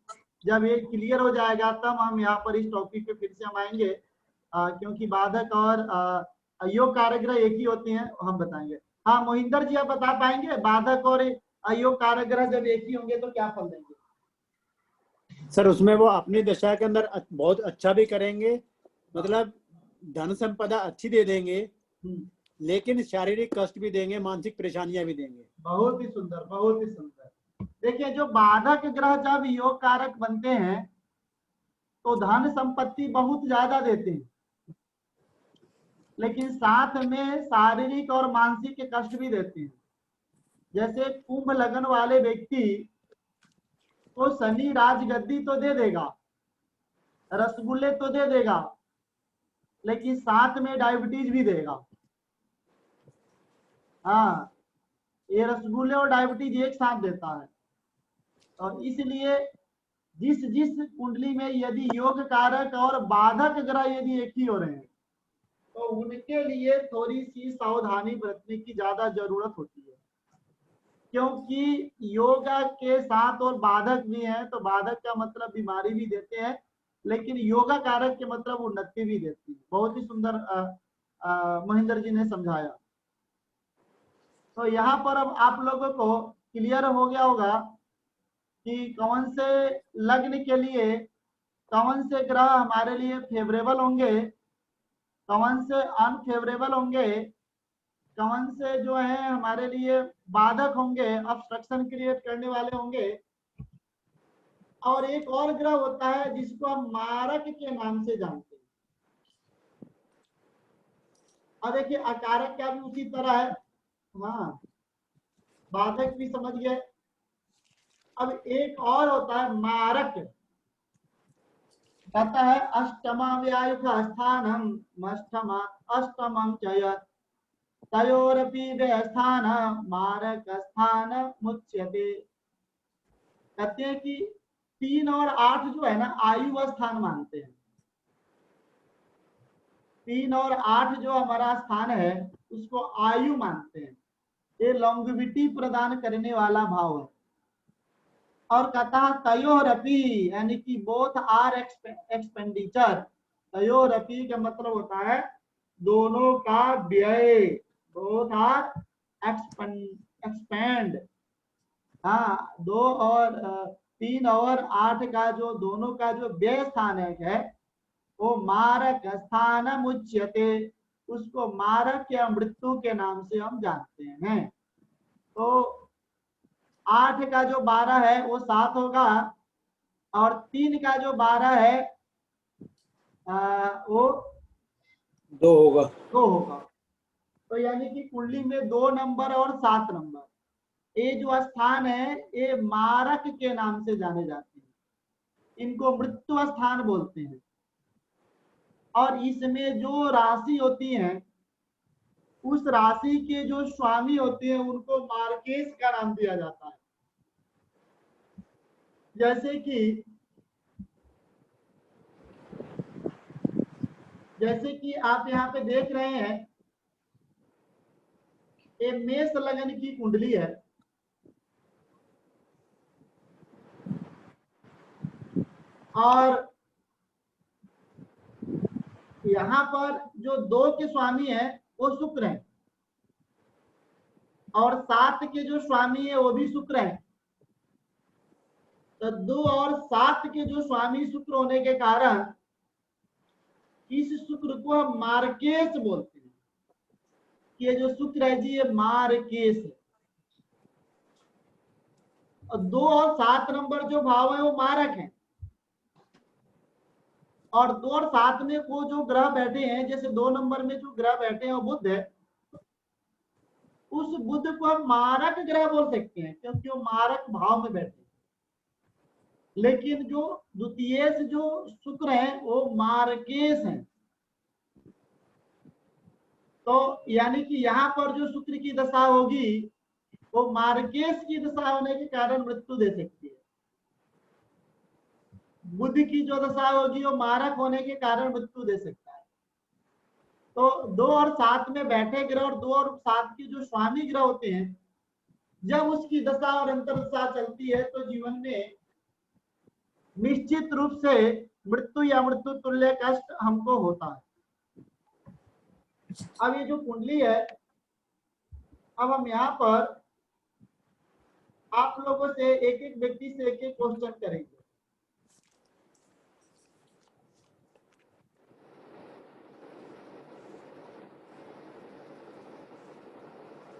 जब ये क्लियर हो जाएगा तब हम यहाँ पर इस टॉपिक पे फिर से हम आएंगे, क्योंकि बाधक और योग कारक ग्रह एक ही होते हैं, हम बताएंगे। हाँ मोहिंदर जी, आप बता पाएंगे बाधक और योग कारक ग्रह जब एक ही होंगे तो क्या फल देंगे? सर उसमें वो अपनी दशा के अंदर बहुत अच्छा भी करेंगे, मतलब धन संपदा अच्छी दे देंगे, लेकिन शारीरिक कष्ट भी देंगे, मानसिक परेशानियां भी देंगे। बहुत ही सुंदर, बहुत ही सुंदर। देखिए जो बाधक ग्रह जब योग कारक बनते हैं तो धन संपत्ति बहुत ज्यादा देते हैं, लेकिन साथ में शारीरिक और मानसिक कष्ट भी देते हैं। जैसे कुंभ लगन वाले व्यक्ति को शनि राजगद्दी तो दे देगा, रसगुल्ले तो दे देगा, लेकिन साथ में डायबिटीज भी देगा। हाँ, ये रसगुल्ले और डायबिटीज एक साथ देता है। और इसलिए जिस जिस कुंडली में यदि योग कारक और बाधक ग्रह यदि एक ही हो रहे हैं तो उनके लिए थोड़ी सी सावधानी बरतने की ज्यादा जरूरत होती है, क्योंकि योगा के साथ और बाधक भी हैं, तो बाधक का मतलब बीमारी भी देते हैं, लेकिन योगा कारक के मतलब उन्नति भी देती है। बहुत ही सुंदर महेंद्र जी ने समझाया। तो यहाँ पर अब आप लोगों को क्लियर हो गया होगा कि कौन से लग्न के लिए कौन से ग्रह हमारे लिए फेवरेबल होंगे, कौन से अनफेवरेबल होंगे, कौन से जो है हमारे लिए बाधक होंगे, ऑब्स्ट्रक्शन क्रिएट करने वाले होंगे। और एक और ग्रह होता है जिसको हम मारक के नाम से जानते हैं। अब देखिए अकारक का भी उसी तरह है, हाँ बाधक भी समझ गए। अब एक और होता है मारक, कहता है अष्टमा व्यायुख स्थानम अष्टमा अष्टमं चयत तयोरपि व्यस्थान मारक स्थान मुच्यते। कहते हैं कि 3 और 8 जो है ना आयु स्थान मानते हैं। 3 और 8 जो हमारा स्थान है उसको आयु मानते हैं, ये लॉन्गेविटी प्रदान करने वाला भाव है। और कहता है तयोरपि, यानी कि बोथ आर एक्सपेंडिचर। तयोरपि का मतलब होता है दोनों का व्यय, बोथ आर एक्सपेंड। हाँ 2 और 3 और 8 का जो दोनों का जो व्यय स्थान है वो मारक स्थान मुच्यते, उसको मारक या मृत्यु के नाम से हम जानते हैं। तो 8 का जो 12 है वो 7 होगा, और 3 का जो 12 है वो 2 होगा। 2 होगा। तो यानी कि कुंडली में 2 नंबर और 7 नंबर, ये जो स्थान है ये मारक के नाम से जाने जाते हैं, इनको मृत्यु स्थान बोलते हैं। और इसमें जो राशि होती है उस राशि के जो स्वामी होते हैं उनको मार्केश का नाम दिया जाता है। जैसे कि आप यहाँ पे देख रहे हैं, ये मेष लगन की कुंडली है और यहाँ पर जो 2 के स्वामी है वो शुक्र है और 7 के जो स्वामी है वो भी शुक्र है। तो 2 और 7 के जो स्वामी शुक्र होने के कारण इस शुक्र को हम मार्केश बोलते हैं कि ये जो शुक्र है जी ये मार्केश है। और 2 और 7 नंबर जो भाव है वो मारक है और 2 और 7 में वो जो ग्रह बैठे हैं, जैसे 2 नंबर में जो ग्रह बैठे हैं वो बुध है, उस बुध को हम मारक ग्रह बोल सकते हैं क्योंकि वो मारक भाव में बैठे हैं। लेकिन जो द्वितीय से जो शुक्र है वो मार्केश है। तो यानी कि यहाँ पर जो शुक्र की दशा होगी वो मार्केश की दशा होने के कारण मृत्यु दे सकती है। बुध की जो दशा होगी वो मारक होने के कारण मृत्यु दे सकता है। तो 2 और 7 में बैठे ग्रह और 2 और 7 के जो स्वामी ग्रह होते हैं, जब उसकी दशा और अंतर्दशा चलती है तो जीवन में निश्चित रूप से मृत्यु या मृत्यु तुल्य कष्ट हमको होता है। अब ये जो कुंडली है, अब हम यहाँ पर आप लोगों से एक एक व्यक्ति से एक एक क्वेश्चन करेंगे।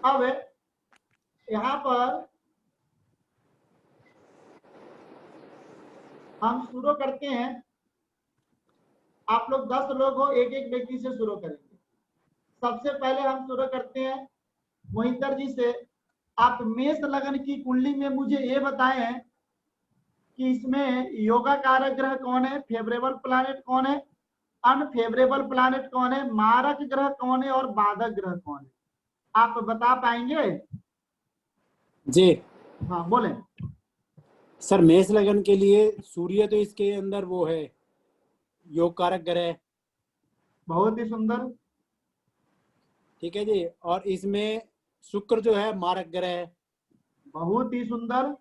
अब यहाँ पर हम शुरू करते हैं। आप लोग 10 लोग हो, एक एक व्यक्ति से शुरू करेंगे। सबसे पहले हम शुरू करते हैं मोहितर जी से। आप मेष लगन की कुंडली में मुझे ये बताएं कि इसमें योगा कारक ग्रह कौन है, फेवरेबल प्लैनेट कौन है, अनफेवरेबल प्लैनेट कौन है, मारक ग्रह कौन है और बाधक ग्रह कौन है? आप बता पाएंगे? जी हाँ बोले। सर, मेष लगन के लिए सूर्य तो इसके अंदर वो है योग कारक ग्रह। बहुत ही सुंदर। ठीक है जी। और इसमें शुक्र जो है मारक ग्रह है। बहुत ही सुंदर।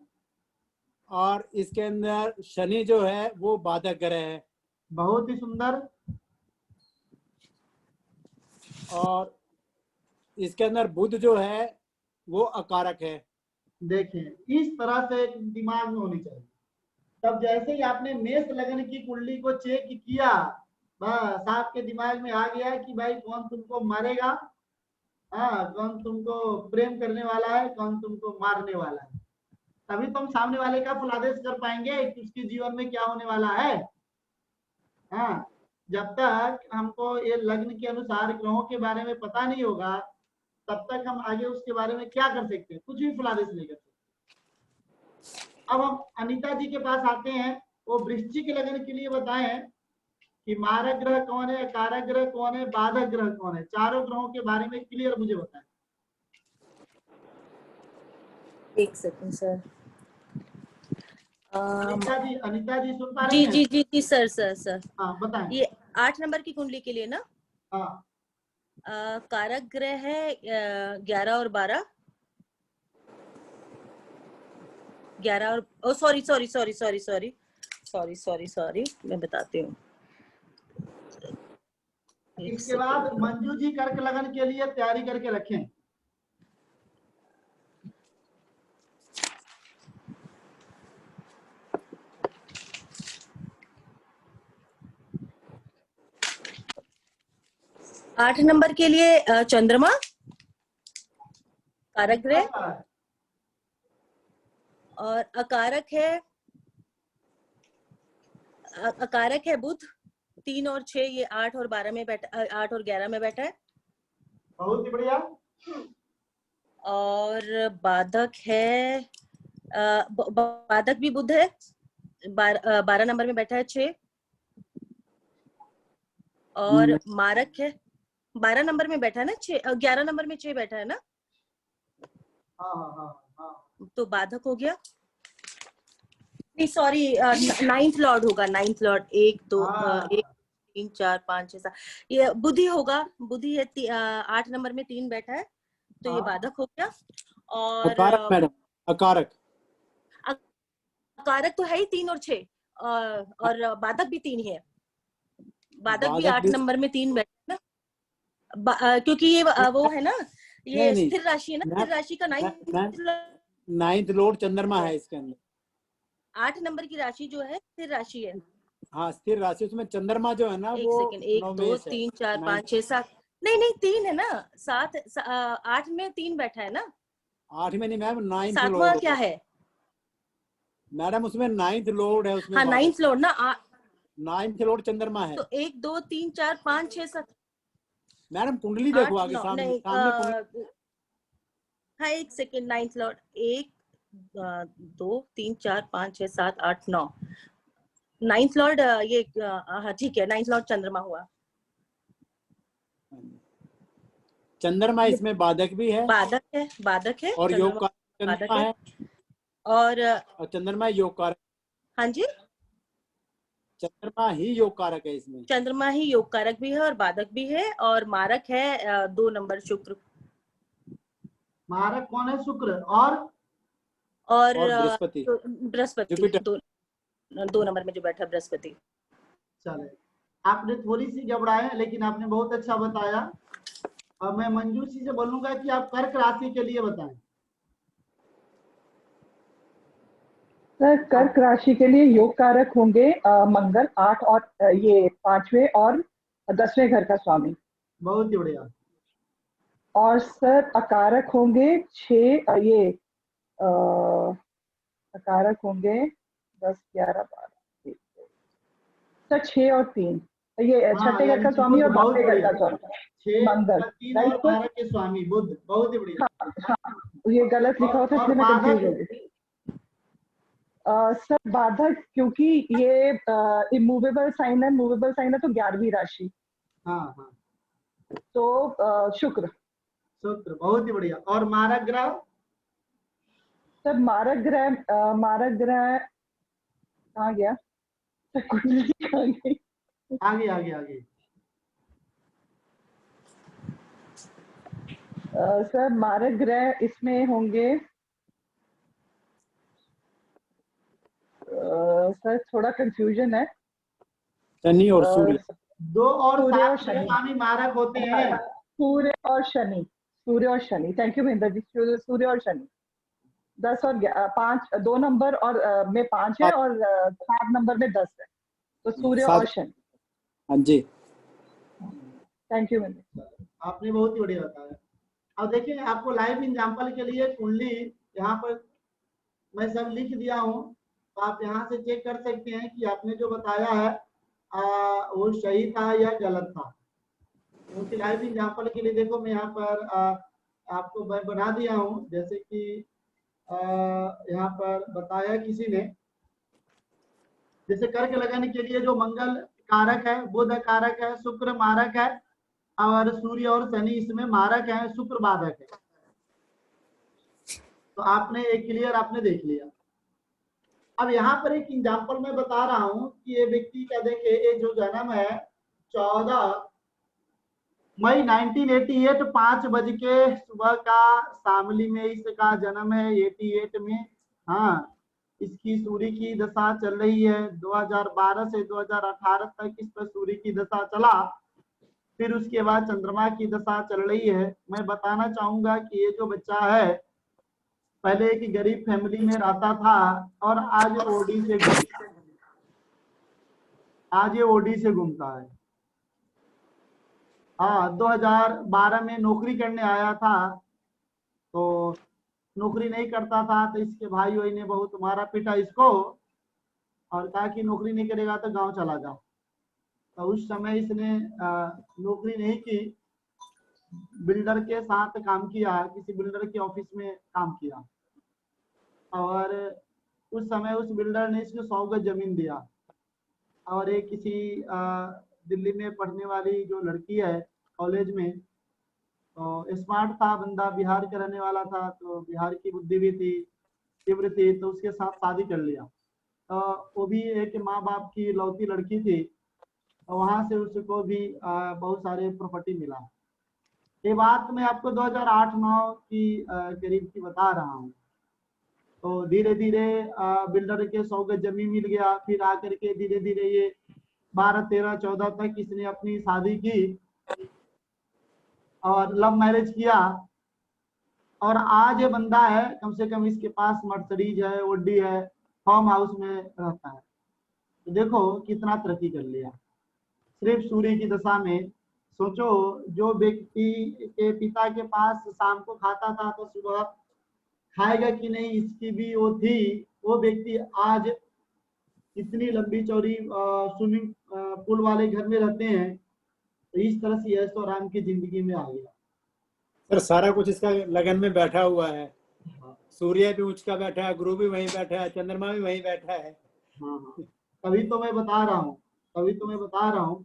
और इसके अंदर शनि जो है वो बाधक ग्रह है। बहुत ही सुंदर। और इसके अंदर बुध जो है वो अकारक है। देखिए इस तरह से दिमाग में होनी चाहिए। तब जैसे ही आपने मेष लगन की कुंडली को चेक किया, बस आपके दिमाग में आ गया कि भाई कौन तुमको मारेगा, हाँ कौन तुमको प्रेम करने वाला है, कौन तुमको मारने वाला है। तभी तुम सामने वाले का फलादेश कर पाएंगे कि उसके जीवन में क्या होने वाला है। हाँ, जब तक हमको ये लग्न के अनुसार ग्रहों के बारे में पता नहीं होगा तब तक हम आगे उसके बारे में क्या कर सकते हैं, कुछ भी फलादेश नहीं कर सकते। अब हम अनीता जी के पास आते हैं। वो वृश्चिक लगन के लिए बताएं कि मारक ग्रह कौन है, कारक ग्रह कौन है, बाधक ग्रह कौन है। चारों ग्रहों के बारे में क्लियर मुझे बताएं। एक सेकंड सर। अनीता जी सुन पा रही जी हैं? जी जी जी सर सर सर। हाँ बताएं। ये 8 नंबर की कुंडली के लिए ना, हाँ कारक ग्रह है 11 और 12। 11 और सॉरी मैं बताती हूँ। इसके बाद मंजू जी कर्क लगन के लिए तैयारी करके रखें। आठ नंबर के लिए चंद्रमा कारक ग्रह और अकारक है बुध। 3 और 6 ये 8 और 12 में बैठा, 8 और 11 में बैठा है। बहुत ही बढ़िया। और बाधक है बाधक भी बुध है। 12 नंबर में बैठा है 6। और मारक है 12 नंबर में बैठा है ना 6, 11 नंबर में 6 बैठा है ना। हाँ हाँ हाँ हाँ। तो बाधक हो गया। नहीं सॉरी, नाइन्थ लॉर्ड होगा, नाइन्थ लॉर्ड। 1 2 हाँ 1 3 4 5 6 7, ये बुद्धि होगा। बुद्धि है 8 नंबर में 3 बैठा है, तो ये हाँ। बाधक हो गया। और अकारक मैडम, अकारक। कारक तो है ही 3 और 6, और बाधक भी 3 ही है। बाधक भी बाधक 8 भी नंबर में 3 बैठा है ना, क्योंकि ये वो है ना, ये नहीं स्थिर राशि है ना, मैम, स्थिर राशि का नाइन्थ लॉर्ड चंद्रमा है इसके अंदर। 8 नंबर की राशि जो है स्थिर राशि है। हाँ स्थिर राशि, उसमें चंद्रमा जो है ना एक वो सेकंड, 1 2 नवमेश है। 3 4 नाइन्थ 5 6 7, नहीं 3 है ना, 7 8 में 3 बैठा है ना। 8 में नहीं मैम, नाइन्थ सातवां लॉर्ड क्या है? मैडम, उसमें नाइन्थ लॉर्ड है उसमें। हाँ नाइन्थ लॉर्ड ना, नाइन्थ लॉर्ड चंद्रमा है तो 1 2 3 4 5 6 7 मैडम। कुंडली देखो 8 आगे 9, सामने, नहीं सामने कुंडली। हाँ एक second, ninth Lord 1 2 3 4 5 6 7 8 9, ninth Lord ये हाँ ठीक है, नाइन्थ लॉर्ड चंद्रमा हुआ। चंद्रमा इसमें बाधक भी है बाधक है, बाधक है, और योग चंद्रमा कारक बाधक चंद्रमा है। है, और चंद्रमा योग कारक। हाँ जी, चंद्रमा ही योग कारक है इसमें। चंद्रमा ही योग कारक भी है और बाधक भी है, और मारक है 2 नंबर शुक्र। मारक कौन है? शुक्र और बृहस्पति, बृहस्पति, जुपिटर। 2 नंबर में जो बैठा बृहस्पति। चले, आपने थोड़ी सी घबराए लेकिन आपने बहुत अच्छा बताया। अब मैं मंजू जी से बोलूंगा कि आप कर्क राशि के लिए बताएं। सर कर्क राशि के लिए योग कारक होंगे मंगल, 8 और ये 5वें और 10वें घर का स्वामी। बहुत ही बढ़िया। और सर अकारक होंगे 6, ये अकारक होंगे 10 11 12 सर 6 और 3, ये हाँ, छठे घर यानी का कि स्वामी बुध, और बहुत 12वें घर बढ़िया। का स्वामी 6 मंगल, 3 राइट और सर? 12 के स्वामी बुध, बहुत ही बढ़िया। हाँ, ये गलत लिखा हुआ था और इसलिए मैं कंफ्यूज हो बाधक? गई। सर बाधक, क्योंकि ये इमूवेबल साइन है, मूवेबल साइन है तो 11वीं राशि, हाँ हाँ, तो शुक्र। शुक्र, बहुत ही बढ़िया। और मारक ग्रह? सर मारक ग्रह कहाँ गया? सर कुंडली कहाँ गई? आगे आगे आगे। सर मारक ग्रह इसमें होंगे सर थोड़ा कंफ्यूजन है। शनि और सूर्य। 2 और सूर्य 7 और के शनि, स्वामी मारक होते हैं। सूर्य और शनि, सूर्य और शनि। Thank you Mahendra ji. सूर्य और शनि 10 और 5, 2 नंबर और में 5 है और 7 नंबर में 10 है, तो सूर्य और शनि। हाँ जी, थैंक यू महेंद्र। आपने बहुत ही बढ़िया बताया। अब देखिए, आपको लाइव एग्जांपल के लिए कुंडली यहाँ पर मैं सब लिख दिया हूँ, तो आप यहाँ से चेक कर सकते हैं कि आपने जो बताया है वो सही था या गलत था। क्योंकि लाइव एग्जांपल के लिए देखो, मैं यहाँ पर आपको मैं बना दिया हूँ, जैसे कि यहाँ पर बताया किसी ने, जैसे कर्क लगाने के लिए जो मंगल कारक है, बुध कारक है, शुक्र मारक है, और सूर्य और शनि इसमें मारक है, शुक्र बाधक है। तो आपने एक क्लियर आपने देख लिया। अब यहाँ पर एक एग्जांपल मैं बता रहा हूँ कि ये व्यक्ति का देखिए, ये जो जन्म है 14 मई 1988 5 बज के सुबह का शामली में इसका जन्म है, 88 में। हाँ, इसकी सूर्य की दशा चल रही है 2012 से 2018 तक इस पर सूर्य की दशा चला, फिर उसके बाद चंद्रमा की दशा चल रही है। मैं बताना चाहूंगा कि ये जो बच्चा है पहले एक गरीब फैमिली में रहता था और आज ये ओडी से घूमता है। हाँ, 2012 में नौकरी करने आया था, तो नौकरी नहीं करता था तो इसके भाई वही ने बहुत मारा पीटा इसको और कहा कि नौकरी नहीं करेगा तो गांव चला जाओ। तो उस समय इसने नौकरी नहीं की, बिल्डर के साथ काम किया, किसी बिल्डर के ऑफिस में काम किया, और उस समय उस बिल्डर ने इसको 100 गज जमीन दिया। और एक किसी दिल्ली में पढ़ने वाली जो लड़की है कॉलेज में, तो स्मार्ट था बंदा, बिहार का रहने वाला था, तो बिहार की बुद्धि भी थी, तीव्र थी, तो उसके साथ शादी कर लिया। वो भी एक माँ बाप की लौती लड़की थी, वहां से उसको भी बहुत सारे प्रॉपर्टी मिला। ये बात मैं आपको 2008-9 की करीब की बता रहा हूँ। तो धीरे धीरे बिल्डर के 100 गज जमीन मिल गया, फिर आकर के धीरे धीरे ये 12, 13, 14 तक इसने अपनी शादी की और लव मैरिज किया। और आज ये बंदा है, कम से कम इसके पास मर्सिडीज है, ओडी है, फार्म हाउस में रहता है। तो देखो कितना तरक्की कर लिया सिर्फ सूर्य की दशा में। सोचो, जो व्यक्ति के पिता के पास शाम को खाता था तो सुबह खाएगा कि नहीं इसकी भी वो थी, वो व्यक्ति आज इतनी लंबी चौड़ी स्विमिंग पूल वाले घर में रहते हैं। तो इस तरह से यश और राम की जिंदगी में आ गया। सर सारा कुछ इसका लगन में बैठा हुआ है। सूर्य भी उचका बैठा है, गुरु भी वहीं बैठा है, चंद्रमा भी वहीं बैठा है। हाँ, तभी तो मैं बता रहा हूँ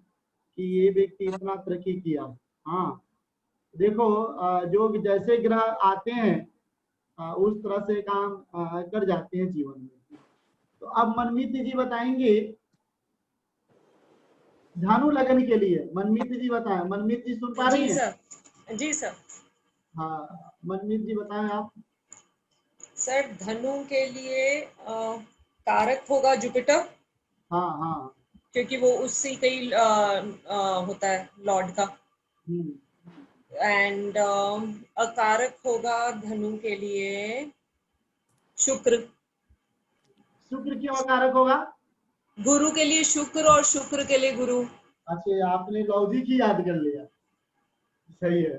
कि ये व्यक्ति इतना तरक्की किया। हाँ, देखो जो जैसे ग्रह आते हैं उस तरह से काम कर जाते हैं जीवन में। तो अब मनमीत जी बताएंगे धनु लगन के लिए। मनमीत जी बताएं। मनमीत जी सुन पा रही हैं? जी सर। हाँ, मनमीत जी बताएं आप। सर धनु के लिए कारक होगा जुपिटर। हाँ हाँ, क्योंकि वो उससे कई होता है लॉर्ड का। एंड अकारक होगा धनु के लिए शुक्र। शुक्र क्यों अकारक होगा? गुरु के लिए शुक्र और शुक्र के लिए गुरु। अच्छा, आपने लॉजिक ही याद कर लिया, सही है।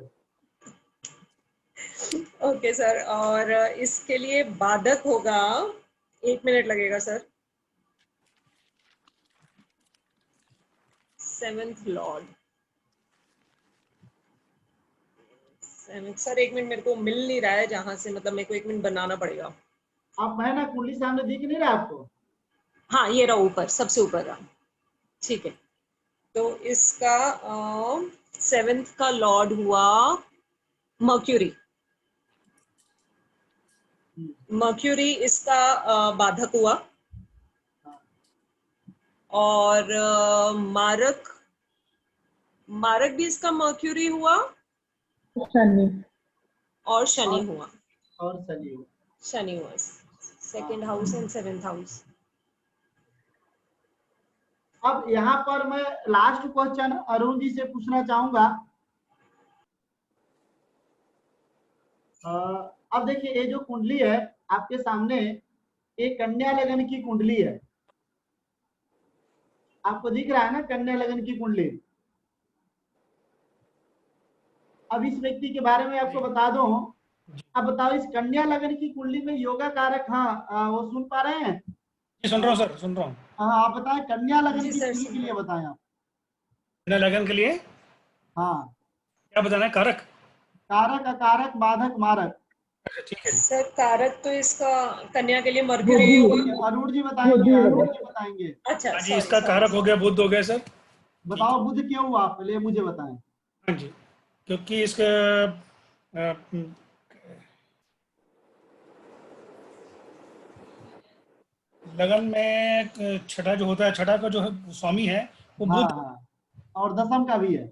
ओके सर, और इसके लिए बाधक होगा, 1 मिनट लगेगा sir, 7th Lord. Sir 1 minute, मेरे को मिल नहीं रहा है जहां से, मतलब मेरे को 1 मिनट बनाना पड़ेगा। आप है ना, कुंडली सामने दिख नहीं रहा आपको? हाँ ये रहा ऊपर, सबसे ऊपर रहा। ठीक है, तो इसका 7th का लॉर्ड हुआ मर्क्यूरी। मर्क्यूरी इसका बाधक हुआ। और मारक भी इसका मर्क्यूरी हुआ और शनि हुआ। शनि हुआ 2nd house and 7th house. अब यहाँ पर मैं लास्ट क्वेश्चन अरुण जी से पूछना चाहूंगा। अब देखिए, ये जो कुंडली है आपके सामने, एक कन्या लगन की कुंडली है। आपको दिख रहा है ना कन्या लगन की कुंडली? अब इस व्यक्ति के बारे में आपको बता दूं। अब बताओ, इस कन्या लगन की कुंडली में योगा कारक, हाँ वो सुन पा रहे हैं? सुन रहा हूँ सर, सुन रहा हूँ। हाँ, आप बताएं कन्या लगन की कुंडली के लिए बताएं आप। कन्या लगन के लिए हाँ, क्या बताना है? कारक, कारक, अकारक, बाधक, मारक। अच्छा ठीक है सर कारक तो इसका कन्या के लिए मर्क्यूरी होगा। अरुण जी बताएंगे। अच्छा जी, इसका कारक हो गया बुध हो गया सर। बताओ बुध क्यों हुआ, पहले मुझे बताएं। हाँ जी, क्योंकि इसका लगन में छठा जो होता है, छठा का जो है स्वामी है वो बुध। हाँ, और दसम का भी है।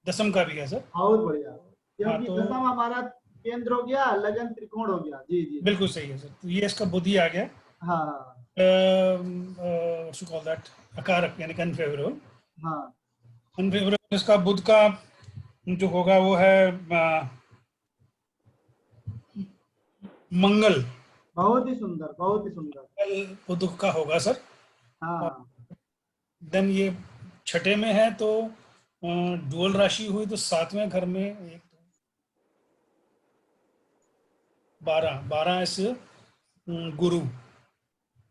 दसम का भी है सर। बहुत बढ़िया, क्योंकि तो दसम हमारा केंद्र हो गया, लगन त्रिकोण हो गया। जी जी, बिल्कुल सही है सर। तो ये इसका बुध ही आ गया। हाँ कॉल दैट अकारक, यानी अनफेवरेबल। हाँ, अनफेवरेबल इसका बुध का जो होगा वो है मंगल। बहुत ही सुंदर, बहुत ही सुंदर। बुध का होगा सर। हाँ, देन ये छठे में है तो डुअल राशि हुई तो 7वें घर में 12 इस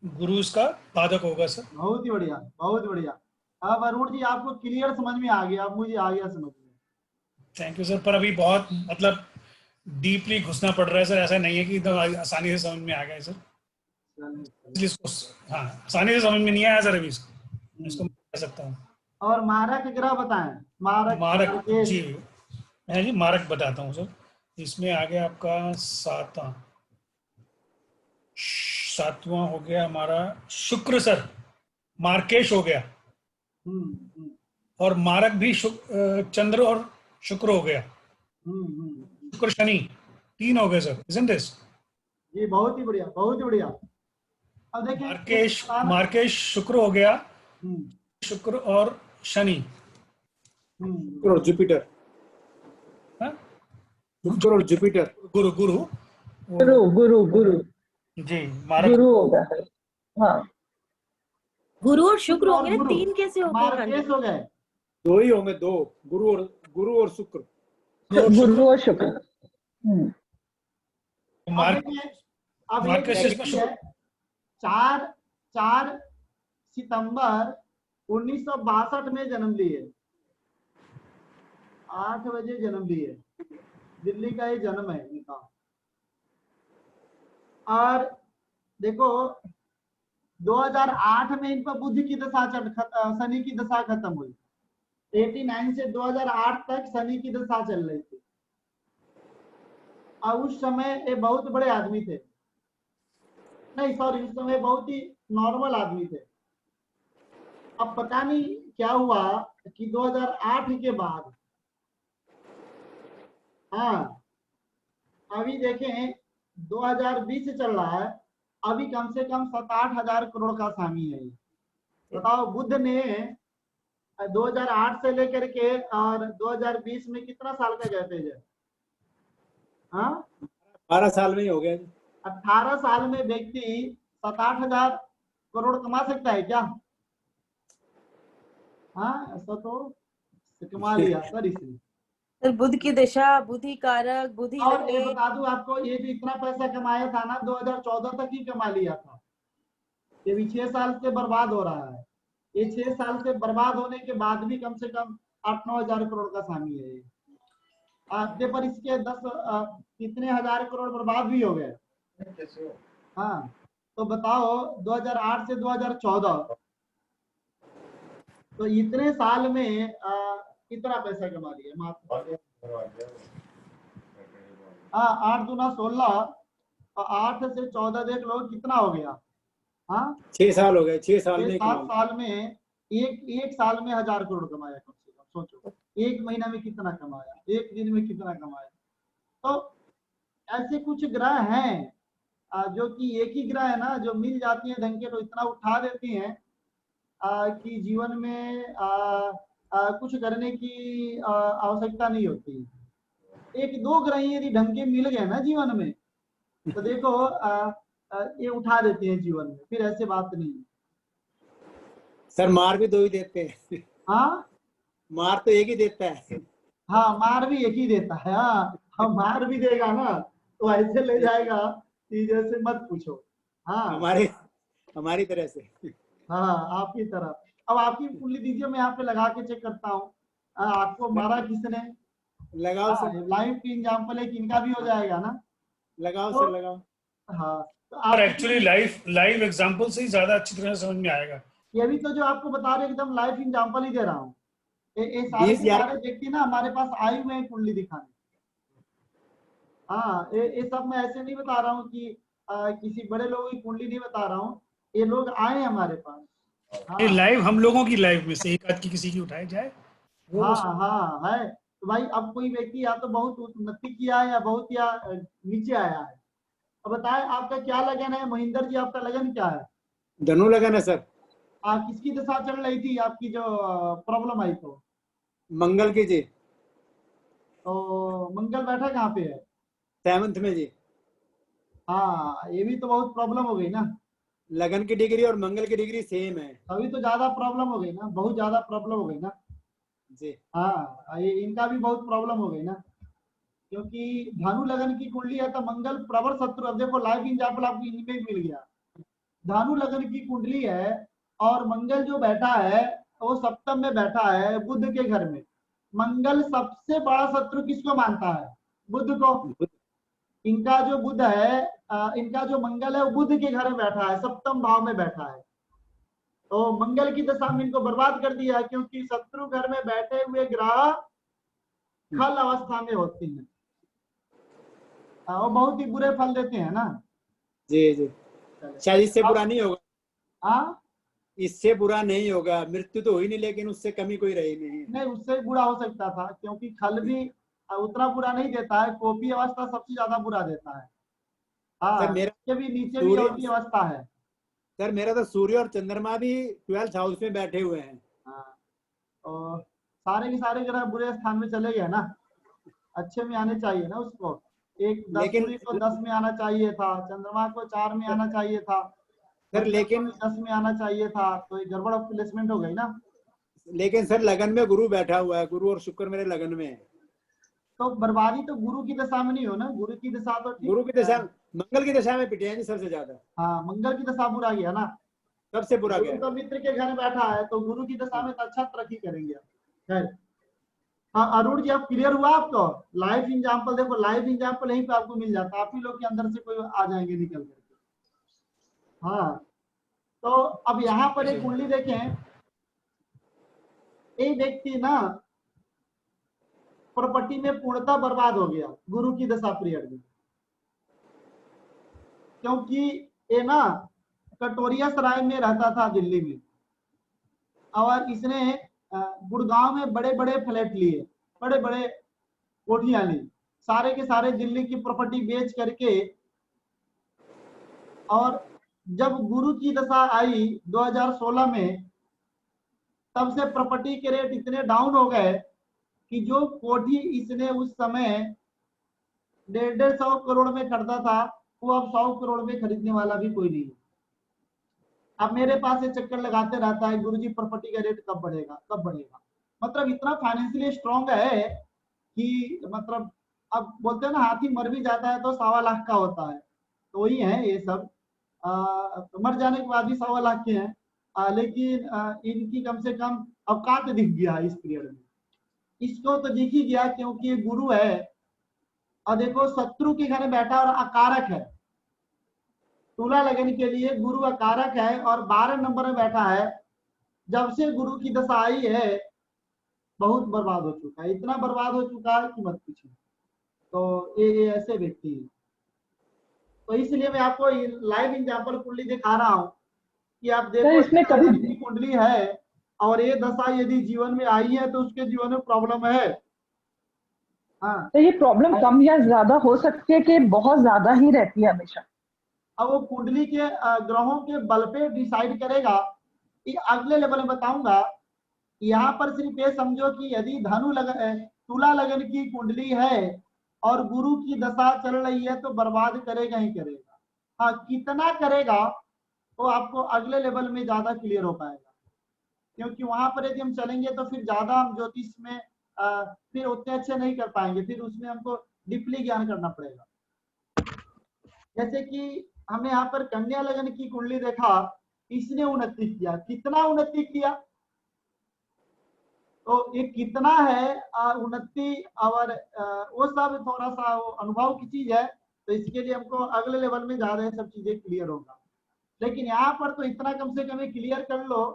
गुरु इसका बाधक होगा सर। बहुत ही बढ़िया, बहुत बढ़िया। अब अरुण जी आपको क्लियर समझ में आ गया, अब मुझे आ गया समझ में। Thank you sir. पर अभी बहुत मतलब डीपली घुसना पड़ रहा है सर, ऐसा नहीं है कि एकदम आसानी से समझ में आ गया सर। इसको हाँ, आसानी से समझ में नहीं आया सर अभी इसको मैं कह सकता हूँ। और मारक ग्रह बताएं। मारक जी, मैं जी मारक बताता हूँ सर। इसमें आ गया आपका सातवां हो गया हमारा शुक्र सर, मार्केश हो गया, और मारक भी चंद्र और शुक्र हो गया, शुक्र शनि 3 हो गए सर, isn't this? जी बहुत ही बढ़िया, बहुत ही बढ़िया। अब देखिए मार्केश शुक्र हो गया, शुक्र और शनि, और जुपिटर, शुक्र और जुपिटर, गुरु गुरु गुरु गुरु गुरु जी, मारक गुरु होगा। हाँ, गुरु और शुक्र हो गए, 3 कैसे हो गए? मार्केश हो गए, 2 ही होंगे, 2 गुरु और शुक्र। गुरु और शुक्र। अब ये देखिए 4 सितंबर 1962 में जन्म लिए, 8 बजे जन्म लिए, दिल्ली का ही जन्म है इनका। और देखो 2008 में इन पर बुध की दशा शनि की दशा खत्म हुई। 89 से 2008 तक शनि की दशा चल रही थी। और उस समय ये बहुत बड़े आदमी थे, नहीं सॉरी, उस समय बहुत ही नॉर्मल आदमी थे। अब पता नहीं क्या हुआ कि 2008 के बाद, हाँ अभी देखें 2020 चल रहा है, अभी कम से कम 7-8 हजार करोड़ का सामी है। बताओ बुध ने 2008 से लेकर के और 2020 में कितना साल का गैप है? हाँ 12 साल में ही हो गया। 18 साल में व्यक्ति 7-8 हजार करोड़ कमा सकता है क्या? हाँ ऐसा तो कमा लिया सर इसने। सर बुध की दशा, बुधि कारक, बुधि और ये बता दूं आपको, ये जो इतना पैसा कमाया था ना 2014 तक ही कमा लिया था। ये भी 6 साल से बर्बाद हो रहा है। ये 6 साल से बर्बाद होने के बाद भी कम से कम 8-9 हजार करोड़ का सामी है। आधे पर इसके 10 कितने हजार करोड़ बर्बाद भी हो गए। हाँ तो बताओ 2008 से 2014, तो इतने साल में कितना पैसा कमा लिया? हाँ 8 दूना 16, 8 से 14 देख लो कितना हो गया। हाँ 6 साल हो गए, 6 साल में 7 साल में एक साल में 1000 करोड़ कमाया कम से कम। सोचो एक महीना में कितना कमाया, एक दिन में कितना कमाया। तो ऐसे कुछ ग्रह हैं जो कि एक ही ग्रह है ना, जो मिल जाती है ढंग के तो इतना उठा देती हैं कि जीवन में कुछ करने की आवश्यकता नहीं होती। 1-2 ग्रह यदि ढंग के मिल गए ना जीवन में, तो देखो ये उठा देते हैं जीवन में, फिर ऐसे बात नहीं। सर मार भी 2 ही देते हैं। हाँ मार तो एक ही देता है। हाँ मार भी एक ही देता है। हाँ मार भी देगा ना तो ऐसे ले जाएगा कि जैसे मत पूछो। हाँ हमारी तरह से। हाँ आपकी तरह। अब आपकी कुंडली दीजिए, मैं यहाँ पे लगा के चेक करता हूँ आपको मारा किसने। लगाओ सर, लाइव की एग्जाम्पल है कि इनका भी हो जाएगा ना। लगाओ तो, सर लगाओ। हाँ तो आप एक्चुअली लाइव एग्जांपल से ही ज्यादा अच्छी तरह से समझ में आएगा। ये भी तो जो आपको बता रहे एकदम लाइव एग्जांपल ही दे रहा हूँ। ये सारे व्यक्ति ना हमारे पास आए हुए हैं कुंडली दिखाने। हाँ ये सब मैं ऐसे नहीं बता रहा हूँ कि किसी बड़े लोगों की कुंडली नहीं बता रहा हूँ, ये लोग आए हमारे पास। हाँ लाइव हम लोगों की लाइव में से एक आध की किसी की उठाई जाए वो। हाँ है तो भाई, अब कोई व्यक्ति या तो बहुत उन्नति किया है या बहुत या नीचे आया है। अब बताए आपका क्या लगन है महेंद्र जी, आपका लगन क्या है? धनु लगन है सर। किसकी दशा चल रही थी आपकी जो प्रॉब्लम आई? तो मंगल की जी। तो मंगल बैठा कहाँ पे है? 7th में जी। हाँ ये भी तो बहुत प्रॉब्लम हो गई ना। लगन की डिग्री और मंगल की डिग्री सेम है। अभी तो ज्यादा प्रॉब्लम हो गई ना, बहुत ज्यादा प्रॉब्लम हो गई ना जी। हाँ ये इनका भी बहुत प्रॉब्लम हो गई ना, क्योंकि धनु लगन की कुंडली है तो मंगल प्रवर शत्रु। अब देखो लाइव एग्जाम्पल आपको इनमें मिल गया। धनु लगन की कुंडली है और मंगल जो बैठा है वो सप्तम में बैठा है बुध के घर में। मंगल सबसे बड़ा शत्रु किसको मानता है? बुध को। इनका जो बुध है, इनका जो मंगल है वो बुध के घर में बैठा है, सप्तम भाव में बैठा है। तो मंगल की दशा में इनको बर्बाद कर दिया, क्योंकि शत्रु घर में बैठे हुए ग्रह खल अवस्था में होते हैं, वो बहुत ही बुरे फल देते हैं ना। जी जी। चले। शायद इससे बुरा नहीं होगा, हाँ इससे बुरा नहीं होगा, मृत्यु तो हुई नहीं लेकिन उससे कमी कोई रही नहीं। नहीं, उससे बुरा हो सकता था, क्योंकि खल भी उतना बुरा नहीं देता है, कोपी अवस्था सबसे ज्यादा बुरा देता है। हाँ, सर मेरा इसके भी नीचे भी और भी अवस्था है। सर मेरा तो सूर्य और चंद्रमा भी 12th हाउस में बैठे हुए हैं। हाँ, और सारे के सारे ग्रह बुरे स्थान में चले गए ना, अच्छे में आने चाहिए ना उसको। एक सूर्य को 10 में आना चाहिए था, चंद्रमा को 4 में आना चाहिए था सर, लेकिन 10 में आना चाहिए था, तो एक गड़बड़ प्लेसमेंट हो गई ना। लेकिन सर लगन में गुरु बैठा हुआ है, गुरु और शुक्र मेरे लगन में है। तो बर्बादी तो गुरु की दशा में नहीं हो ना, गुरु की दशा तो ठीक, गुरु की दशा, मंगल की दशा में पिटे हैं जी सबसे ज्यादा। हाँ मंगल की दशा बुरा गया ना, सबसे बुरा गुरु गया। तो मित्र के घर में बैठा है, तो गुरु की दशा में तो अच्छा तरक्की करेंगे। खैर, हाँ अरुण जी, अब क्लियर हुआ आपको? लाइव एग्जाम्पल देखो, लाइव एग्जाम्पल यहीं पे आपको मिल जाता है, आप ही लोग के अंदर से कोई आ जाएंगे निकल करके। हाँ, तो अब यहाँ पर एक कुंडली देखें, एक व्यक्ति ना प्रॉपर्टी में पूर्णतः बर्बाद हो गया गुरु की दशा पीरियड में, क्योंकि ये ना कटोरिया सराय में रहता था दिल्ली में, और इसने गुड़गांव में बड़े बड़े फ्लैट लिए, बड़े बड़े कोठियां ली, सारे के सारे दिल्ली की प्रॉपर्टी बेच करके। और जब गुरु की दशा आई 2016 में, तब से प्रॉपर्टी के रेट इतने डाउन हो गए कि जो कोठी इसने उस समय 150 करोड़ में खरीदा था, वो अब 100 करोड़ में खरीदने वाला भी कोई नहीं है। अब मेरे पास ये चक्कर लगाते रहता है, गुरुजी प्रॉपर्टी का रेट कब बढ़ेगा कब बढ़ेगा। मतलब इतना फाइनेंशियली स्ट्रांग है कि मतलब अब बोलते हैं ना, हाथी मर भी जाता है तो 1.25 लाख का होता है, तो वही है ये सब। मर जाने के बाद भी 1.25 लाख के हैं, लेकिन इनकी कम से कम औकात दिख गया इस पीरियड में। इसको तो दिख ही गया क्योंकि ये गुरु है, और देखो शत्रु के घर में बैठा और अकारक है, तुला लगन के लिए गुरु अकारक है और 12 नंबर में बैठा है। जब से गुरु की दशा आई है बहुत बर्बाद हो चुका है, इतना बर्बाद हो चुका है कि मत पूछिए। तो ये ऐसे व्यक्ति है, तो इसलिए मैं आपको लाइव एग्जांपल कुंडली दिखा रहा हूँ कि आप देखो इसमें कभी कुंडली है और ये दशा यदि जीवन में आई है तो उसके जीवन में प्रॉब्लम है। हाँ, तो ये प्रॉब्लम कम या ज्यादा हो सकती है कि बहुत ज्यादा ही रहती है हमेशा? अब वो कुंडली के ग्रहों के बल पे डिसाइड करेगा। ये अगले लेवल में बताऊंगा। यहाँ पर सिर्फ ये समझो कि यदि धनु लगन तुला लगन की कुंडली है और गुरु की दशा चल रही है तो बर्बाद करेगा ही करेगा। हाँ, कितना करेगा तो आपको अगले लेवल में ज्यादा क्लियर हो पाएगा, क्योंकि वहां पर यदि हम चलेंगे तो फिर ज्यादा हम ज्योतिष में फिर उतने अच्छे नहीं कर पाएंगे, फिर उसमें हमको डीपली ज्ञान करना पड़ेगा। जैसे कि हमने यहाँ पर कन्या लगन की कुंडली देखा, इसने उन्नति किया, कितना उन्नति किया, तो ये कितना है उन्नति, और वो सब थोड़ा सा वो अनुभव की चीज है, तो इसके लिए हमको अगले लेवल में ज्यादा सब चीजें क्लियर होगा। लेकिन यहाँ पर तो इतना कम से कम क्लियर कर लो,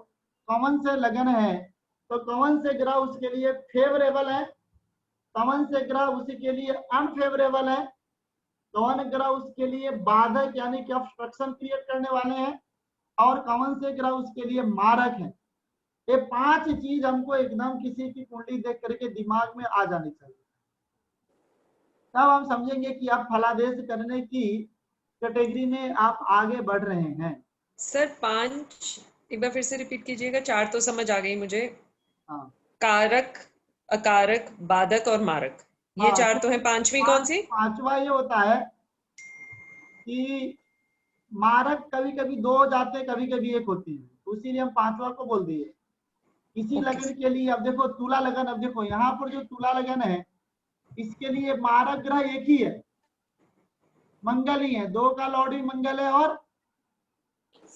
कौन से लगन है तो कौन से ग्रह उसके लिए फेवरेबल है, कौन से ग्रह उसके लिए अनफेवरेबल है, कौन ग्रह उसके लिए बाधक यानी कि ऑब्स्ट्रक्शन क्रिएट करने वाले हैं, और कौन से ग्रह उसके लिए मारक हैं। ये 5 चीज हमको एकदम किसी की कुंडली देख करके दिमाग में आ जानी चाहिए, तब हम समझेंगे कि आप फलादेश करने की कैटेगरी में आप आगे बढ़ रहे हैं। सर 5 एक बार फिर से रिपीट कीजिएगा, 4 तो समझ आ गई मुझे। हाँ, कारक, अकारक, बाधक और मारक, ये हाँ, 4 तो है। 5वीं कौन सी? 5वां ये होता है कि मारक कभी कभी 2 हो जाते हैं, कभी कभी 1 होती है, तो इसीलिए हम 5वां को बोल दिए। किसी लगन के लिए अब देखो तुला लगन, अब देखो यहाँ पर जो तुला लगन है इसके लिए मारक ग्रह एक ही है, मंगल ही है, 2 का लॉर्ड ही मंगल है और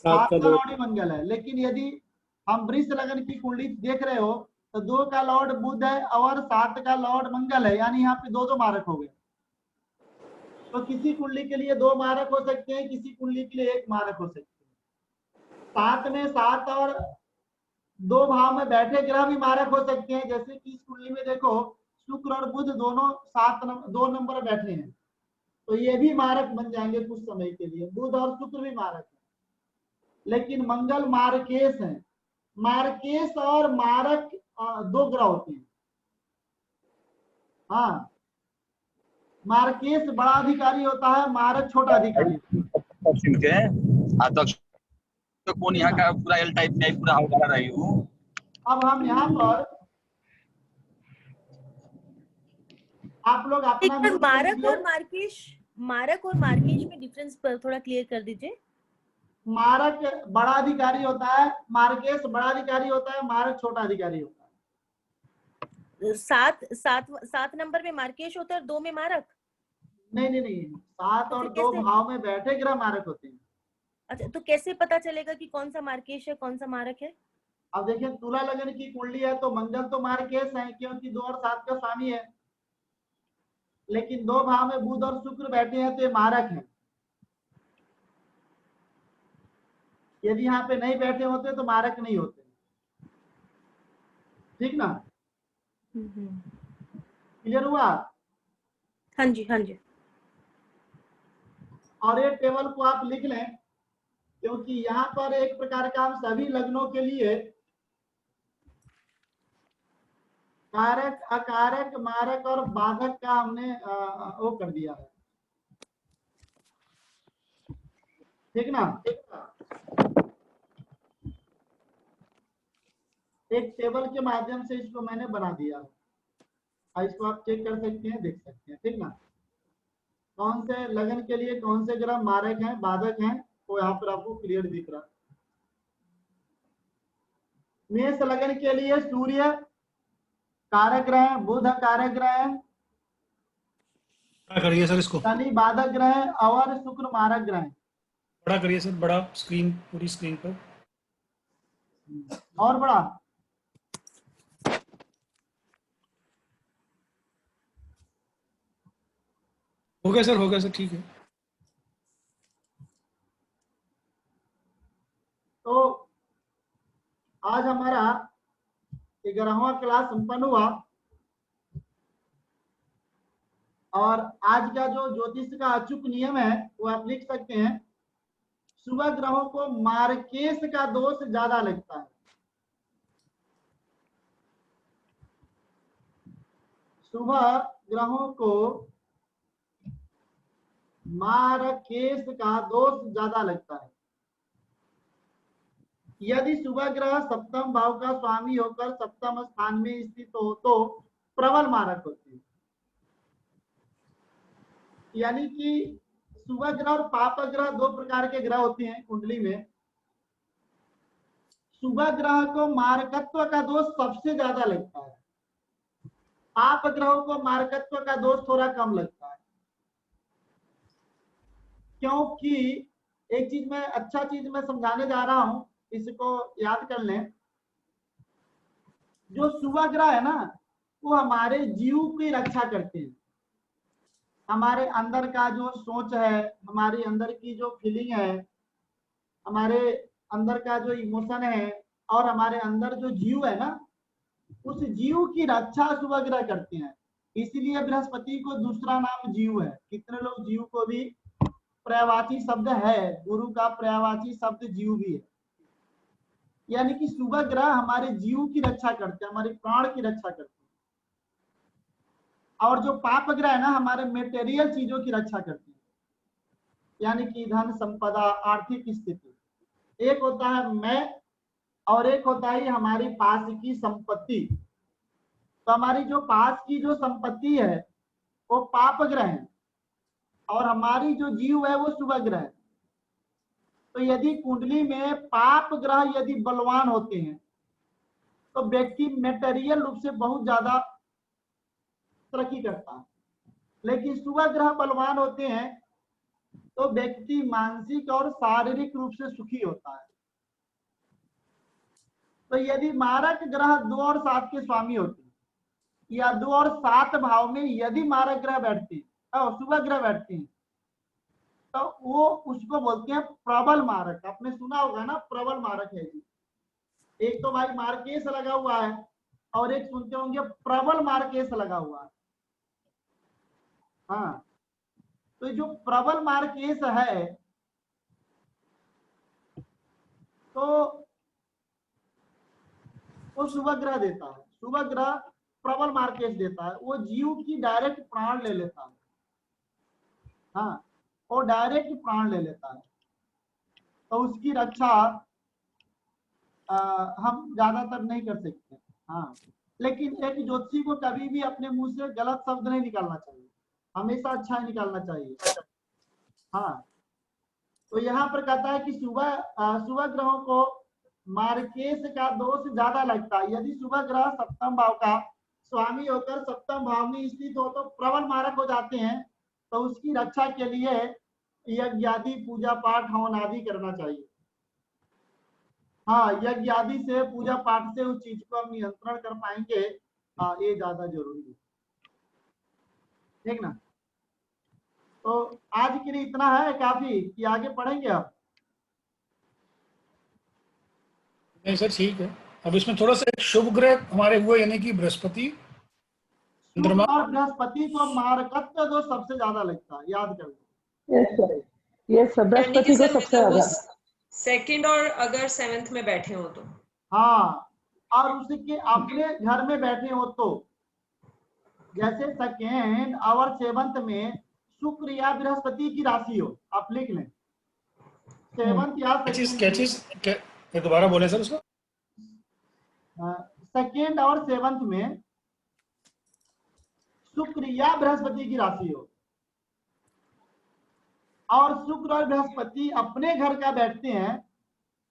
7 का लॉर्ड ही मंगल है। लेकिन यदि हम वृष लगन की कुंडली देख रहे हो तो 2 का लॉर्ड बुध है और 7 का लॉर्ड मंगल है, यानी यहाँ पे 2 मारक हो गए। तो किसी कुंडली के लिए 2 मारक हो सकते हैं, किसी कुंडली के लिए 1 मारक हो सकते हैं। 7 में 7 और 2 भाव में बैठे ग्रह भी मारक हो सकते हैं, जैसे कि इस कुंडली में देखो शुक्र और बुध दोनों 2 नंबर बैठे हैं, तो ये भी मारक बन जाएंगे कुछ समय के लिए, बुध और शुक्र भी मारक है। लेकिन मंगल मार्केश है। मार्केश और मारक दो ग्रह होते हैं। हाँ, मार्केश बड़ा अधिकारी होता है, मारक छोटा अधिकारी। तो कौन यहाँ का पूरा एल टाइप में पूरा बता रही हूँ। अब हम यहाँ पर आप लोग अपना एक बार मारक और मार्केश में डिफरेंस पर थोड़ा क्लियर कर दीजिए। मारक बड़ा अधिकारी होता है, मार्केश बड़ा अधिकारी होता है, मारक छोटा अधिकारी होता है। सात नंबर में मार्केश होता है और 2 में मारक। नहीं, 7 तो और फिर 2 कैसे? भाव में बैठे ग्रह मारक होते हैं। अच्छा, तो कैसे पता चलेगा कि कौन सा मार्केश है कौन सा मारक है? अब देखिए, तुला लगन की कुंडली है तो मंगल तो मार्केश है, क्योंकि 2 और 7 का स्वामी है। लेकिन 2 भाव में बुध और शुक्र बैठे हैं तो ये मारक है। यदि यहाँ पे नहीं बैठे होते तो मारक नहीं होते। ठीक ना? क्लियर हुआ? हाँ जी, हाँ जी। और ये टेबल को आप लिख लें, क्योंकि यहाँ पर एक प्रकार का हम सभी लग्नों के लिए कारक, अकारक, मारक और बाधक का हमने वो कर दिया है। ठीक ना? एक टेबल के माध्यम से इसको मैंने बना दिया है। इसको आप चेक कर सकते हैं, देख सकते हैं। ठीक ना? कौन से लगन के लिए कौन से ग्रह मारक हैं, बाधक हैं, वो यहाँ पर आपको क्लियर दिख रहा है। मेष लगन के लिए सूर्य कारक ग्रह है, बुध कारक ग्रह है, बड़ा करिए सर इसको, शनि बाधक ग्रह है और शुक्र मारक ग्रह है। बड़ा करिए सर, बड़ा स्क्रीन, पूरी स्क्रीन पर और बड़ा। हो गया सर, हो गया सर, ठीक है। तो आज हमारा 11वां क्लास संपन्न हुआ और आज का जो ज्योतिष का अचूक नियम है वो आप लिख सकते हैं। शुभ ग्रहों को मार्केश का दोष ज्यादा लगता है। शुभ ग्रहों को मार्केश का दोष ज्यादा लगता है। यदि शुभ ग्रह सप्तम भाव का स्वामी होकर सप्तम स्थान में स्थित हो तो प्रबल मारक होते हैं। यानी कि शुभ ग्रह और पाप ग्रह दो प्रकार के ग्रह होते हैं कुंडली में। शुभ ग्रह को मारकत्व का दोष सबसे ज्यादा लगता है, पाप ग्रहों को मारकत्व का दोष थोड़ा कम लगता है। क्योंकि एक चीज में अच्छा चीज मैं समझाने जा रहा हूं, इसको याद कर लें। जो शुभ ग्रह है ना, वो हमारे जीव की रक्षा करते हैं। हमारे अंदर का जो सोच है, हमारे अंदर की जो फीलिंग है, हमारे अंदर का जो इमोशन है और हमारे अंदर जो जीव है ना, उस जीव की रक्षा शुभ ग्रह करते हैं। इसीलिए बृहस्पति को दूसरा नाम जीव है। कितने लोग जीव को भी पर्यायवाची शब्द है, गुरु का पर्यायवाची शब्द जीव भी है। यानी कि शुभ ग्रह हमारे जीव की रक्षा करते हैं, हमारे प्राण की रक्षा करते हैं। और जो पाप ग्रह है ना, हमारे मेटेरियल चीजों की रक्षा करते हैं, यानी कि धन संपदा, आर्थिक स्थिति। एक होता है मैं और एक होता है हमारी पास की संपत्ति। तो हमारी जो पास की जो संपत्ति है वो पाप ग्रह है और हमारी जो जीव है वो शुभ ग्रह है। तो यदि कुंडली में पाप ग्रह यदि बलवान होते हैं तो व्यक्ति मेटेरियल रूप से बहुत ज्यादा तरक्की करता है। लेकिन शुभ ग्रह बलवान होते हैं तो व्यक्ति मानसिक और शारीरिक रूप से सुखी होता है। तो यदि मारक ग्रह 2 और 7 के स्वामी होते हैं या 2 और 7 भाव में यदि मारक ग्रह बैठते हैं और शुभ ग्रह बैठते हैं तो वो उसको बोलते हैं प्रबल मारक। आपने सुना होगा ना, प्रबल मारक है जी। एक तो भाई मार्केश लगा हुआ है और एक सुनते होंगे प्रबल मार्केश लगा हुआ है। हाँ, तो जो प्रबल मार्केश है तो वो शुभ ग्रह देता है, शुभ ग्रह प्रबल मार्केश देता है, वो जीव की डायरेक्ट प्राण ले लेता है। हाँ, वो डायरेक्ट प्राण ले लेता है, तो उसकी रक्षा हम ज्यादातर नहीं कर सकते। हाँ, लेकिन एक ज्योतिषी को कभी भी अपने मुंह से गलत शब्द नहीं निकालना चाहिए, हमेशा अच्छा ही निकालना चाहिए। हाँ, तो यहाँ पर कहता है कि शुभ ग्रहों को मार्केश का दोष ज्यादा लगता है। यदि शुभ ग्रह सप्तम भाव का स्वामी होकर सप्तम भाव में स्थित हो तो प्रबल मारक हो जाते हैं, तो उसकी रक्षा के लिए यज्ञ आदि पूजा पाठ हवन आदि करना चाहिए। हाँ, यज्ञ आदि से पूजा पाठ से उस चीज को हम नियंत्रण कर पाएंगे। हाँ, ये ज्यादा जरूरी है, ठीक ना। तो आज के लिए इतना है काफी, कि आगे पढ़ेंगे आप? नहीं सर, ठीक है। अब इसमें थोड़ा सा एक शुभ ग्रह हमारे हुए, यानी कि बृहस्पति, चंद्रमा और बृहस्पति को मारकत्व दोष सबसे ज्यादा लगता है, याद कर लो। यस सर, यस सर, बृहस्पति को सबसे ज्यादा। सेकंड और अगर 7th में बैठे हो तो, हाँ, और उसके अपने घर में बैठे हो तो, जैसे सेकेंड और 7th में शुक्र या बृहस्पति की राशि हो, आप लिख लें 7th या क्या चीज दोबारा बोले सर उसको? सेकेंड और 7th में शुक्र या बृहस्पति की राशि हो, और शुक्र और बृहस्पति अपने घर का बैठते हैं,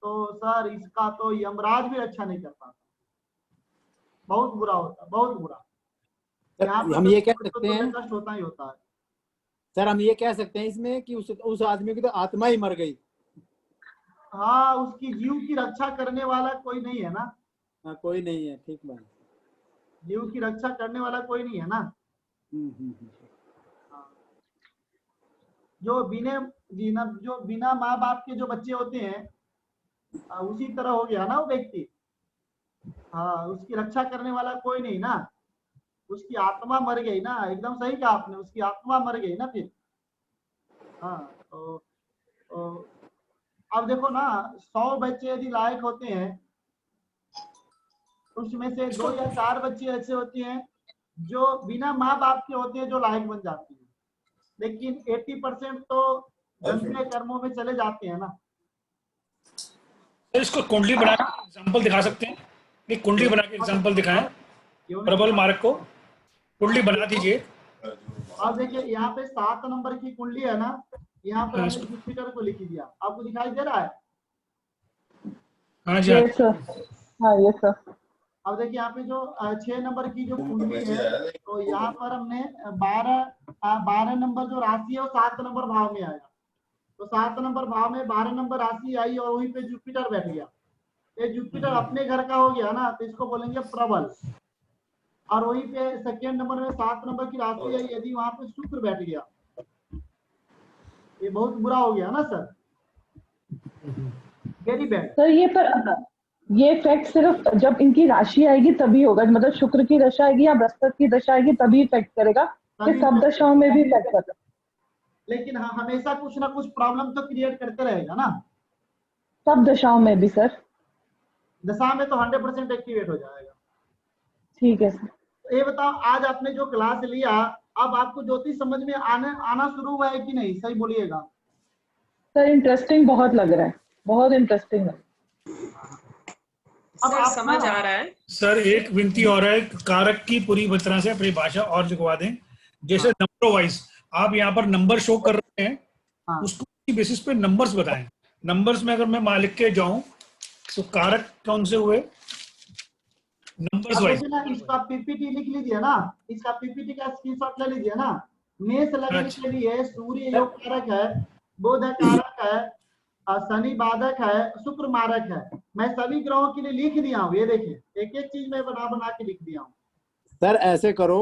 तो सर इसका तो यमराज भी अच्छा नहीं कर पाता, बहुत बुरा होता, बहुत बुरा। हम ये कह सकते हैं, कष्ट होता ही होता है सर, हम ये कह सकते हैं इसमें कि उस आदमी की तो आत्मा ही मर गई। हाँ, उसकी जीव की रक्षा करने वाला कोई नहीं है ना। हाँ, कोई नहीं है, ठीक बात। जीव की रक्षा करने वाला कोई नहीं है ना। जो बिना माँ बाप के जो बच्चे होते हैं, उसी तरह हो गया ना वो व्यक्ति। हाँ, उसकी रक्षा करने वाला कोई नहीं ना, उसकी आत्मा मर गई ना। एकदम सही कहा आपने, उसकी आत्मा मर गई ना फिर। हाँ, तो अब देखो ना, 100 बच्चे यदि लायक होते हैं, उसमें से 2 या 4 बच्चे ऐसे होते हैं जो बिना माँ बाप के होते हैं, जो लायक बन जाते हैं, लेकिन 80% तो गंदे कर्मों में चले जाते हैं ना। सर इसको कुंडली बना के एग्जांपल दिखा सकते हैं? एक कुंडली बना के एग्जांपल दिखाएं, प्रबल मार्ग को कुंडली बना दीजिए। अब देखिए यहाँ पे 7 नंबर की कुंडली है ना, यहाँ पर हमने जुपिटर को लिख दिया, आपको दिखाई दे रहा है? हाँ जी, यस सर, हाँ यस सर। अब देखिए यहाँ पे जो 6 नंबर की जो कुंडली है, तो यहाँ पर हमने 12 नंबर जो राशि है वो 7 नंबर भाव में आया, तो 7 नंबर भाव में 12 नंबर राशि आई और वहीं पे जुपिटर बैठ गया। ये जुपिटर अपने घर का हो गया ना, तो इसको बोलेंगे प्रबल। और वहीं पे सेकेंड नंबर में 7 नंबर की राशि है, यदि वहां पे शुक्र बैठ गया, ये बहुत बुरा हो गया ना सर, वेरी बैड। सर ये इफेक्ट सिर्फ जब इनकी राशि आएगी तभी होगा, मतलब शुक्र की दशा आएगी या बृहस्पति की दशा आएगी तभी इफेक्ट करेगा, ये सब दशाओं में भी इफेक्ट करेगा। लेकिन हाँ, हमेशा कुछ ना कुछ प्रॉब्लम तो क्रिएट करते रहेगा ना, सब दशाओं में भी सर। दशा में तो 100% एक्टिवेट हो जाएगा। ठीक है सर। ये बताओ, आज आपने जो क्लास लिया, अब आपको ज्योतिष समझ में आना शुरू हुआ है कि नहीं? सही बोलिएगा सर। इंटरेस्टिंग बहुत लग रहा है, बहुत इंटरेस्टिंग है। सर समझ आ रहा है। सर एक विनती और है, कारक की पूरी तरह से परिभाषा और लिखवा दें, जैसे नंबर वाइज आप यहाँ पर नंबर शो कर रहे हैं, उसको बेसिस पे नंबर्स बताएं। नंबर्स में अगर मैं मालिक के जाऊं तो कारक कौन से हुए, नंबर्स वाइज। इसका पीपीटी लिख लीजिए ना, इसका पीपीटी का स्क्रीनशॉट ले लीजिए ना। मेष लग्न के लिए सूर्य योग कारक है, बुध कारक है, शनि बाधक है, शुक्र मारक है। मैं सभी ग्रहों के लिए लिख दिया हूँ, ये देखिए एक एक चीज मैं बना के लिख दिया हूँ। सर ऐसे करो,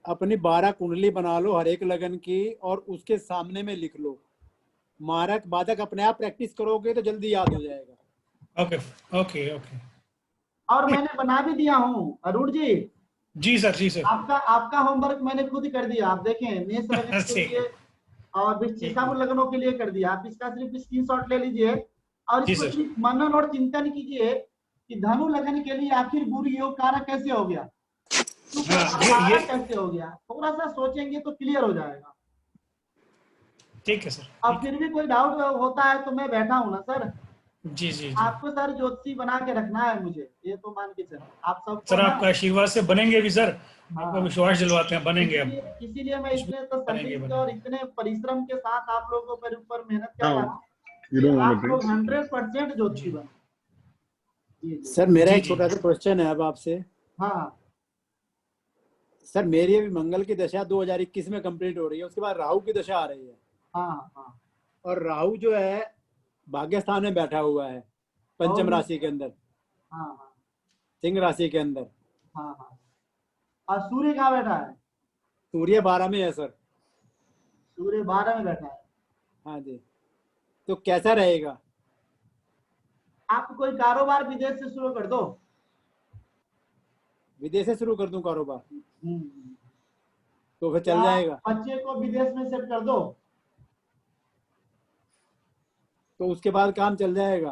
अपनी 12 कुंडली बना लो हर एक लगन की, और उसके सामने में लिख लो मारक बाधक। अपने आप प्रैक्टिस करोगे तो जल्दी याद हो जाएगा। Okay okay okay. और मैंने बना भी दिया हूँ अरुण जी। जी सर, जी सर। आपका होमवर्क मैंने खुद कर दिया। आप देखें, मेष लग्न के लिए और वृश्चिक लग्नों के लिए कर दिया। आप इसका सिर्फ स्क्रीनशॉट ले लीजिए और जी इसको सर। सिर्फ मनन और चिंतन कीजिए कि धनु लगन के लिए आखिर गुरु योग कारक कैसे हो गया, हाँ, ये कैसे हो गया, थोड़ा सा सोचेंगे तो क्लियर हो जाएगा। ठीक है सर। अब फिर भी कोई डाउट होता है तो मैं बैठा हूँ ना सर। जी जी जी आपको सर ज्योतिषी बना के रखना है मुझे, ये तो मान के चलो आप सबको सर, ना। आपका आशीर्वाद से बनेंगे भी सर, हाँ। आपका विश्वास दिलवाते हैं, बनेंगे अब। इसीलिए मैं इतने तो बनेंगे, सर्विस और इतने परिश्रम के साथ आप लोगों पर ऊपर मेहनत कर रहा हूँ कि आप लोग 100% ज्योतिषी बने। जी जी। सर मेरा जी, एक जी। छोटा सा क्वेश्चन है अब आपसे। हाँ सर मेरी अभी मंगल की दशा 2021 में कंप्लीट हो रही है, उसके बाद राहु की दशा आ रही है, हाँ हाँ। और राहु जो है भाग्य स्थान में बैठा हुआ है पंचम और- राशि के अंदर, हाँ हाँ सिंह राशि के अंदर। हाँ हाँ। और सूर्य कहाँ बैठा है? सूर्य 12 में है सर। सूर्य 12 में बैठा है। हाँ जी, तो कैसा रहेगा? आप कोई कारोबार विदेश से शुरू कर दो। विदेश से शुरू कर दूं कारोबार तो फिर चल या जाएगा? बच्चे को विदेश में सेट कर दो तो उसके बाद काम चल जाएगा?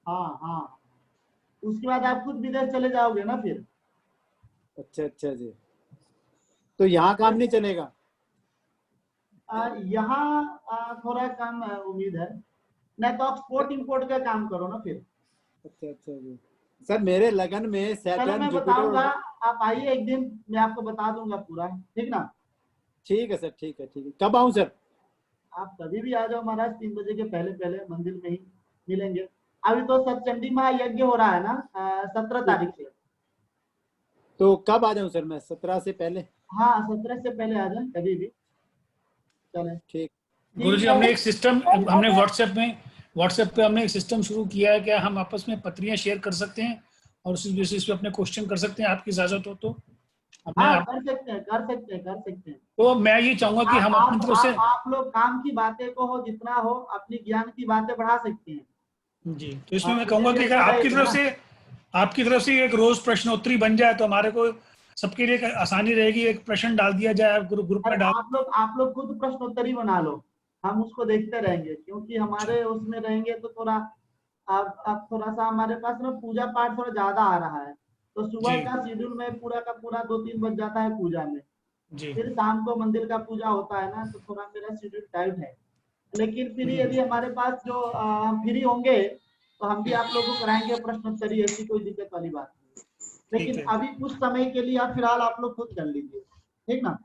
हाँ हाँ। उसके बाद आप खुद विदेश चले जाओगे ना फिर। अच्छा अच्छा जी, तो यहाँ काम नहीं चलेगा? यहाँ थोड़ा कम उम्मीद है, नहीं तो एक्सपोर्ट इंपोर्ट का काम करो ना फिर। अच्छा अच्छा जी। सर मेरे लगन में चलो सैटर्न मैं जुपिटर। बताऊंगा, आप आइए एक दिन, मैं आपको बता दूंगा पूरा, ठीक ना? ठीक है सर, ठीक है ठीक है। कब आऊँ सर? आप कभी भी आ जाओ महाराज, 3 बजे के पहले पहले मंदिर में ही मिलेंगे। अभी तो सतचंडी महायज्ञ हो रहा है ना 17 तारीख से। तो कब आ जाऊँ सर मैं? 17 से पहले? हाँ 17 से पहले आ जाए कभी भी। चले ठीक। गुरुजी, हमने एक सिस्टम, हमने व्हाट्सएप पे हमने एक सिस्टम शुरू किया है, क्या हम आपस में पत्रियां शेयर कर सकते हैं और उसी बेसिस पे अपने क्वेश्चन कर सकते हैं, आपकी इजाजत हो तो? हाँ कर सकते हैं, कर सकते हैं, कर सकते हैं। तो मैं ये चाहूंगा कि हम अपनी तरफ से, आप लोग काम की बातें को हो जितना हो, अपनी ज्ञान की बातें बढ़ा सकते हैं। जी, तो इसमें मैं कहूंगा कि अगर आपकी तरफ से एक रोज प्रश्नोत्तरी बन जाए तो हमारे को सबके लिए आसानी रहेगी। एक प्रश्न डाल दिया जाए ग्रुप में, डाल आप लोग खुद प्रश्नोत्तरी बना लो, हम उसको देखते रहेंगे, क्योंकि हमारे उसमें रहेंगे तो थोड़ा अब थोड़ा सा हमारे पास ना पूजा पाठ थोड़ा ज्यादा आ रहा है, तो सुबह का शेड्यूल में पूरा का पूरा 2-3 बज जाता है पूजा में जी। फिर शाम को मंदिर का पूजा होता है ना, तो थोड़ा मेरा शेड्यूल टाइट है। लेकिन फिर यदि हमारे पास जो फ्री होंगे तो हम भी आप लोगों को कराएंगे प्रश्नोत्तरी, ऐसी कोई दिक्कत वाली बात नहीं। लेकिन अभी कुछ समय के लिए आप फिलहाल आप लोग खुद कर लीजिए, ठीक ना?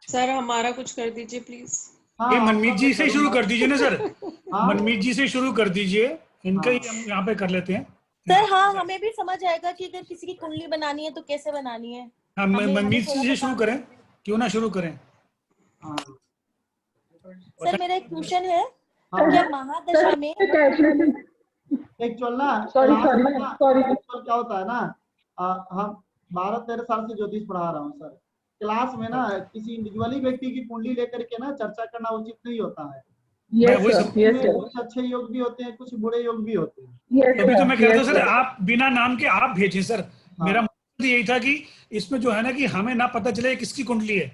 सर हमारा कुछ कर दीजिए प्लीज। ये मनमीत जी से शुरू कर दीजिए ना सर। हाँ? मनमीत जी से शुरू कर दीजिए, इनका ही हम यहाँ पे कर लेते हैं सर। हाँ, हमें भी समझ आएगा कि अगर किसी की कुंडली बनानी है तो कैसे बनानी है। हाँ, मनमीत जी से शुरू करें, क्यों ना शुरू करें? सर मेरा एक क्वेश्चन है, क्या महादशा में एक्चुअल ना सॉरी क्या होता है ना, हम 12-13 साल से ज्योतिष पढ़ा रहा हूँ सर। क्लास में ना किसी इंडिविजुअली व्यक्ति की कुंडली लेकर के ना चर्चा करना उचित नहीं होता है। कुछ अच्छे योग भी होते हैं, कुछ बुरे योग भी होते हैं। तभी तो मैं कहता हूँ सर, आप बिना नाम के आप भेजें सर। मेरा मकसद यही था कि इसमें जो है ना कि हमें ना पता चले किसकी कुंडली है,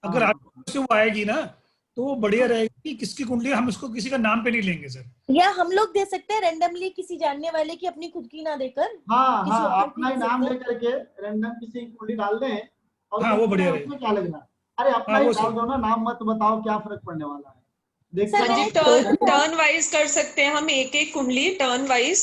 अगर आपसे वो आएगी ना तो वो बढ़िया रहेगी। किसकी कुंडली, हम इसको किसी का नाम पे नहीं लेंगे सर। या हम लोग दे सकते हैं रैंडमली, किसी जानने वाले की, अपनी खुद की ना देकर। हाँ, अपना ही नाम लेकर के रैंडम किसी की कुंडली डाल दें और हाँ, वो बढ़िया उसमें क्या लगना। अरे अपना ही डाल दो ना, नाम मत बताओ, क्या फर्क पड़ने वाला है। टर्न वाइज कर सकते हैं हम, एक एक कुंडली टर्न वाइज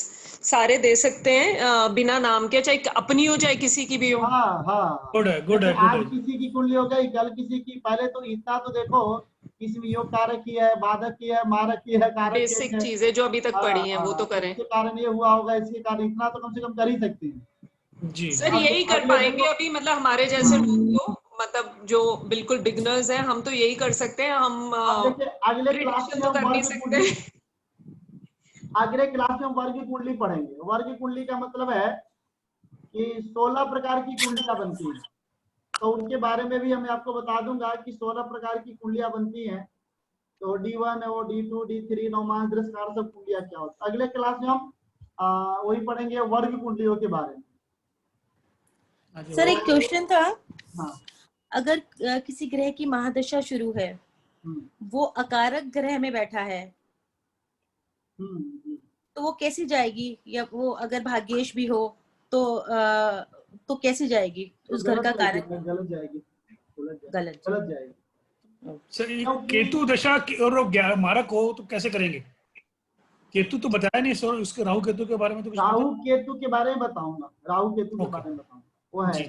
सारे दे सकते हैं बिना नाम के, चाहे अपनी हो चाहे किसी की भी हो। हाँ गुड है, गुड है। आज किसी की कुंडली हो गई, कल किसी की। पहले तो इतना तो देखो, इसमें योग कारक की है, बाधक की है, मारक की है, कारक बेसिक चीजें जो अभी तक पढ़ी हैं वो तो करें। इसके कारण ये हुआ होगा, इसके कारण इतना तो कम से कम कर ही सकते हैं जी। सर यही कर पाएंगे अभी, मतलब हमारे जैसे लोग को, मतलब जो बिल्कुल बिगनर्स हैं, हम तो यही कर सकते हैं। हम अगले क्लास में तो कर नहीं सकते। अगले क्लास में हम वर्ग की कुंडली पढ़ेंगे। वर्ग की कुंडली का मतलब है कि 16 प्रकार की कुंडलियां बनती हैं, तो उनके बारे में भी मैं आपको बता दूंगा कि 16 प्रकार की कुंडलियां बनती हैं। तो D1 और D2 D3 नवमांश दृष्टार सब कुंडलियां क्या होता है। अगले क्लास में हम वही पढ़ेंगे वर्ग कुंडलियों के बारे में। सर एक क्वेश्चन था, हाँ, अगर किसी ग्रह की महादशा शुरू है, वो अकारक ग्रह में बैठा है, तो वो कैसी जाएगी, या वो अगर भाग्येश भी हो तो कैसी जाएगी उस घर का कारक? गलत जाएगी, गलत गलत जाएगी। सर ये केतु दशा और मारक हो तो कैसे करेंगे? केतु तो बताया नहीं सर, उसके राहु केतु के बारे में तो कुछ राहु केतु के बारे में बताऊंगा, राहु केतु के ओके। बारे में बताऊंगा, वो है जी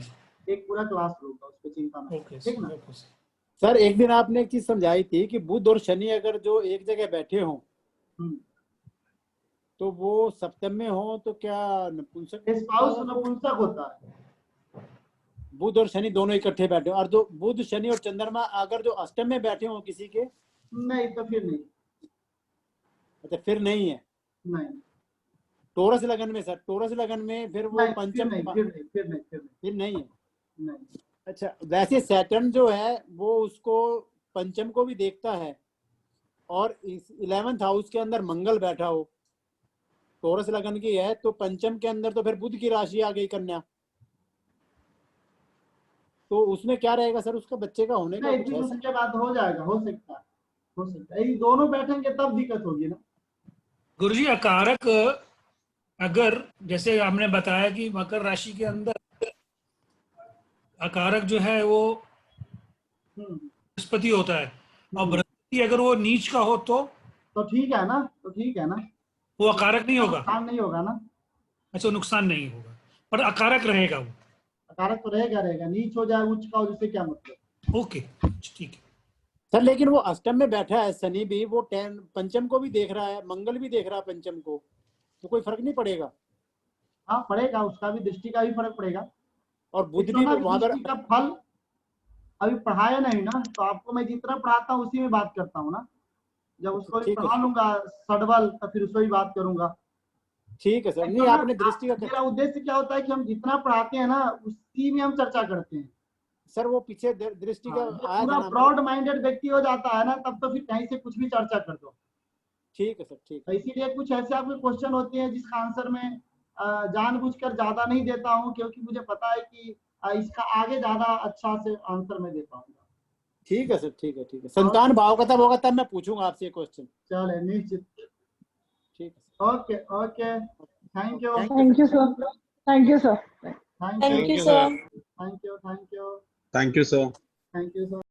एक पूरा क्लास होगा, उस पर चिंता ना ओके ठीक ना। Okay sir. सर एक दिन आपने एक चीज समझाई थी कि बुध और शनि अगर जो एक जगह बैठे हों तो वो सप्तम में हो तो क्या नपुंसक स्पाउस नपुंसक होता है। बुध और शनि दोनों इकट्ठे बैठे हो, और जो बुध शनि और चंद्रमा अगर जो अष्टम में बैठे हो किसी के, नहीं तो फिर नहीं, अच्छा फिर नहीं है। नहीं टोरस लगन में सर, टोरस लगन में फिर वो नहीं, पंचम फिर नहीं है। नहीं। अच्छा वैसे सैटर्न जो है वो उसको पंचम को भी देखता है, और 11th हाउस के अंदर मंगल बैठा हो, टोरस लगन की है, तो पंचम के अंदर तो फिर बुध की राशि आ गई कन्या, तो उसमें क्या रहेगा सर उसका बच्चे का होने का नहीं, कुछ फिर है? उसके बाद हो जाएगा, हो सकता है ये दोनों बैठेंगे तब दिक्कत होगी ना। गुरुजी अकारक अगर जैसे हमने बताया कि मकर राशि के अंदर अकारक जो है वो बृहस्पति होता है, और बृहस्पति अगर वो नीच का हो तो ठीक है ना, तो ठीक है ना, वो अकारक नहीं होगा। नुकसान नहीं होगा ना। अच्छा नुकसान नहीं होगा, पर अकारक रहेगा वो। अकारक तो रहेगा, नीच हो जाए उच्च का हो, जिससे क्या मतलब। ओके ठीक है सर लेकिन वो अष्टम में बैठा है शनि भी, वो पंचम को भी देख रहा है, मंगल भी देख रहा है पंचम को, तो कोई फर्क नहीं पड़ेगा? हाँ पड़ेगा, उसका भी दृष्टि का भी फर्क पड़ेगा। और बुध भी वहां पर दृष्टि का फल अभी पढ़ाया नहीं ना, तो आपको मैं जितना पढ़ाता हूँ उसी में बात करता हूँ ना। जब उसको भी पढ़ा लूंगा सडबल तो फिर उसको भी बात करूंगा। ठीक है सर। नहीं आपने दृष्टि का, मेरा उद्देश्य क्या होता है कि हम जितना पढ़ाते हैं ना उसी में हम चर्चा करते हैं सर वो पीछे दृष्टि का आया था पूरा ना, ब्रॉड माइंडेड व्यक्ति हो जाता है ना, तब तो फिर कहीं से कुछ भी चर्चा कर दो। ठीक है सर ठीक है। इसीलिए कुछ ऐसे आपके क्वेश्चन होते हैं जिसका आंसर मैं जानबूझकर ज्यादा नहीं देता हूँ, क्योंकि मुझे पता है कि इसका आगे ज्यादा अच्छा से आंसर मैं दे पाऊंगा। ठीक है सर ठीक है ठीक है। संतान भाव का तब होगा तब मैं पूछूंगा आपसे क्वेश्चन। चले निश्चित। ठीक है okay okay, thank you sir, thank you sir, thank you sir, thank you sir. Thank you thank you sir. Thank you sir.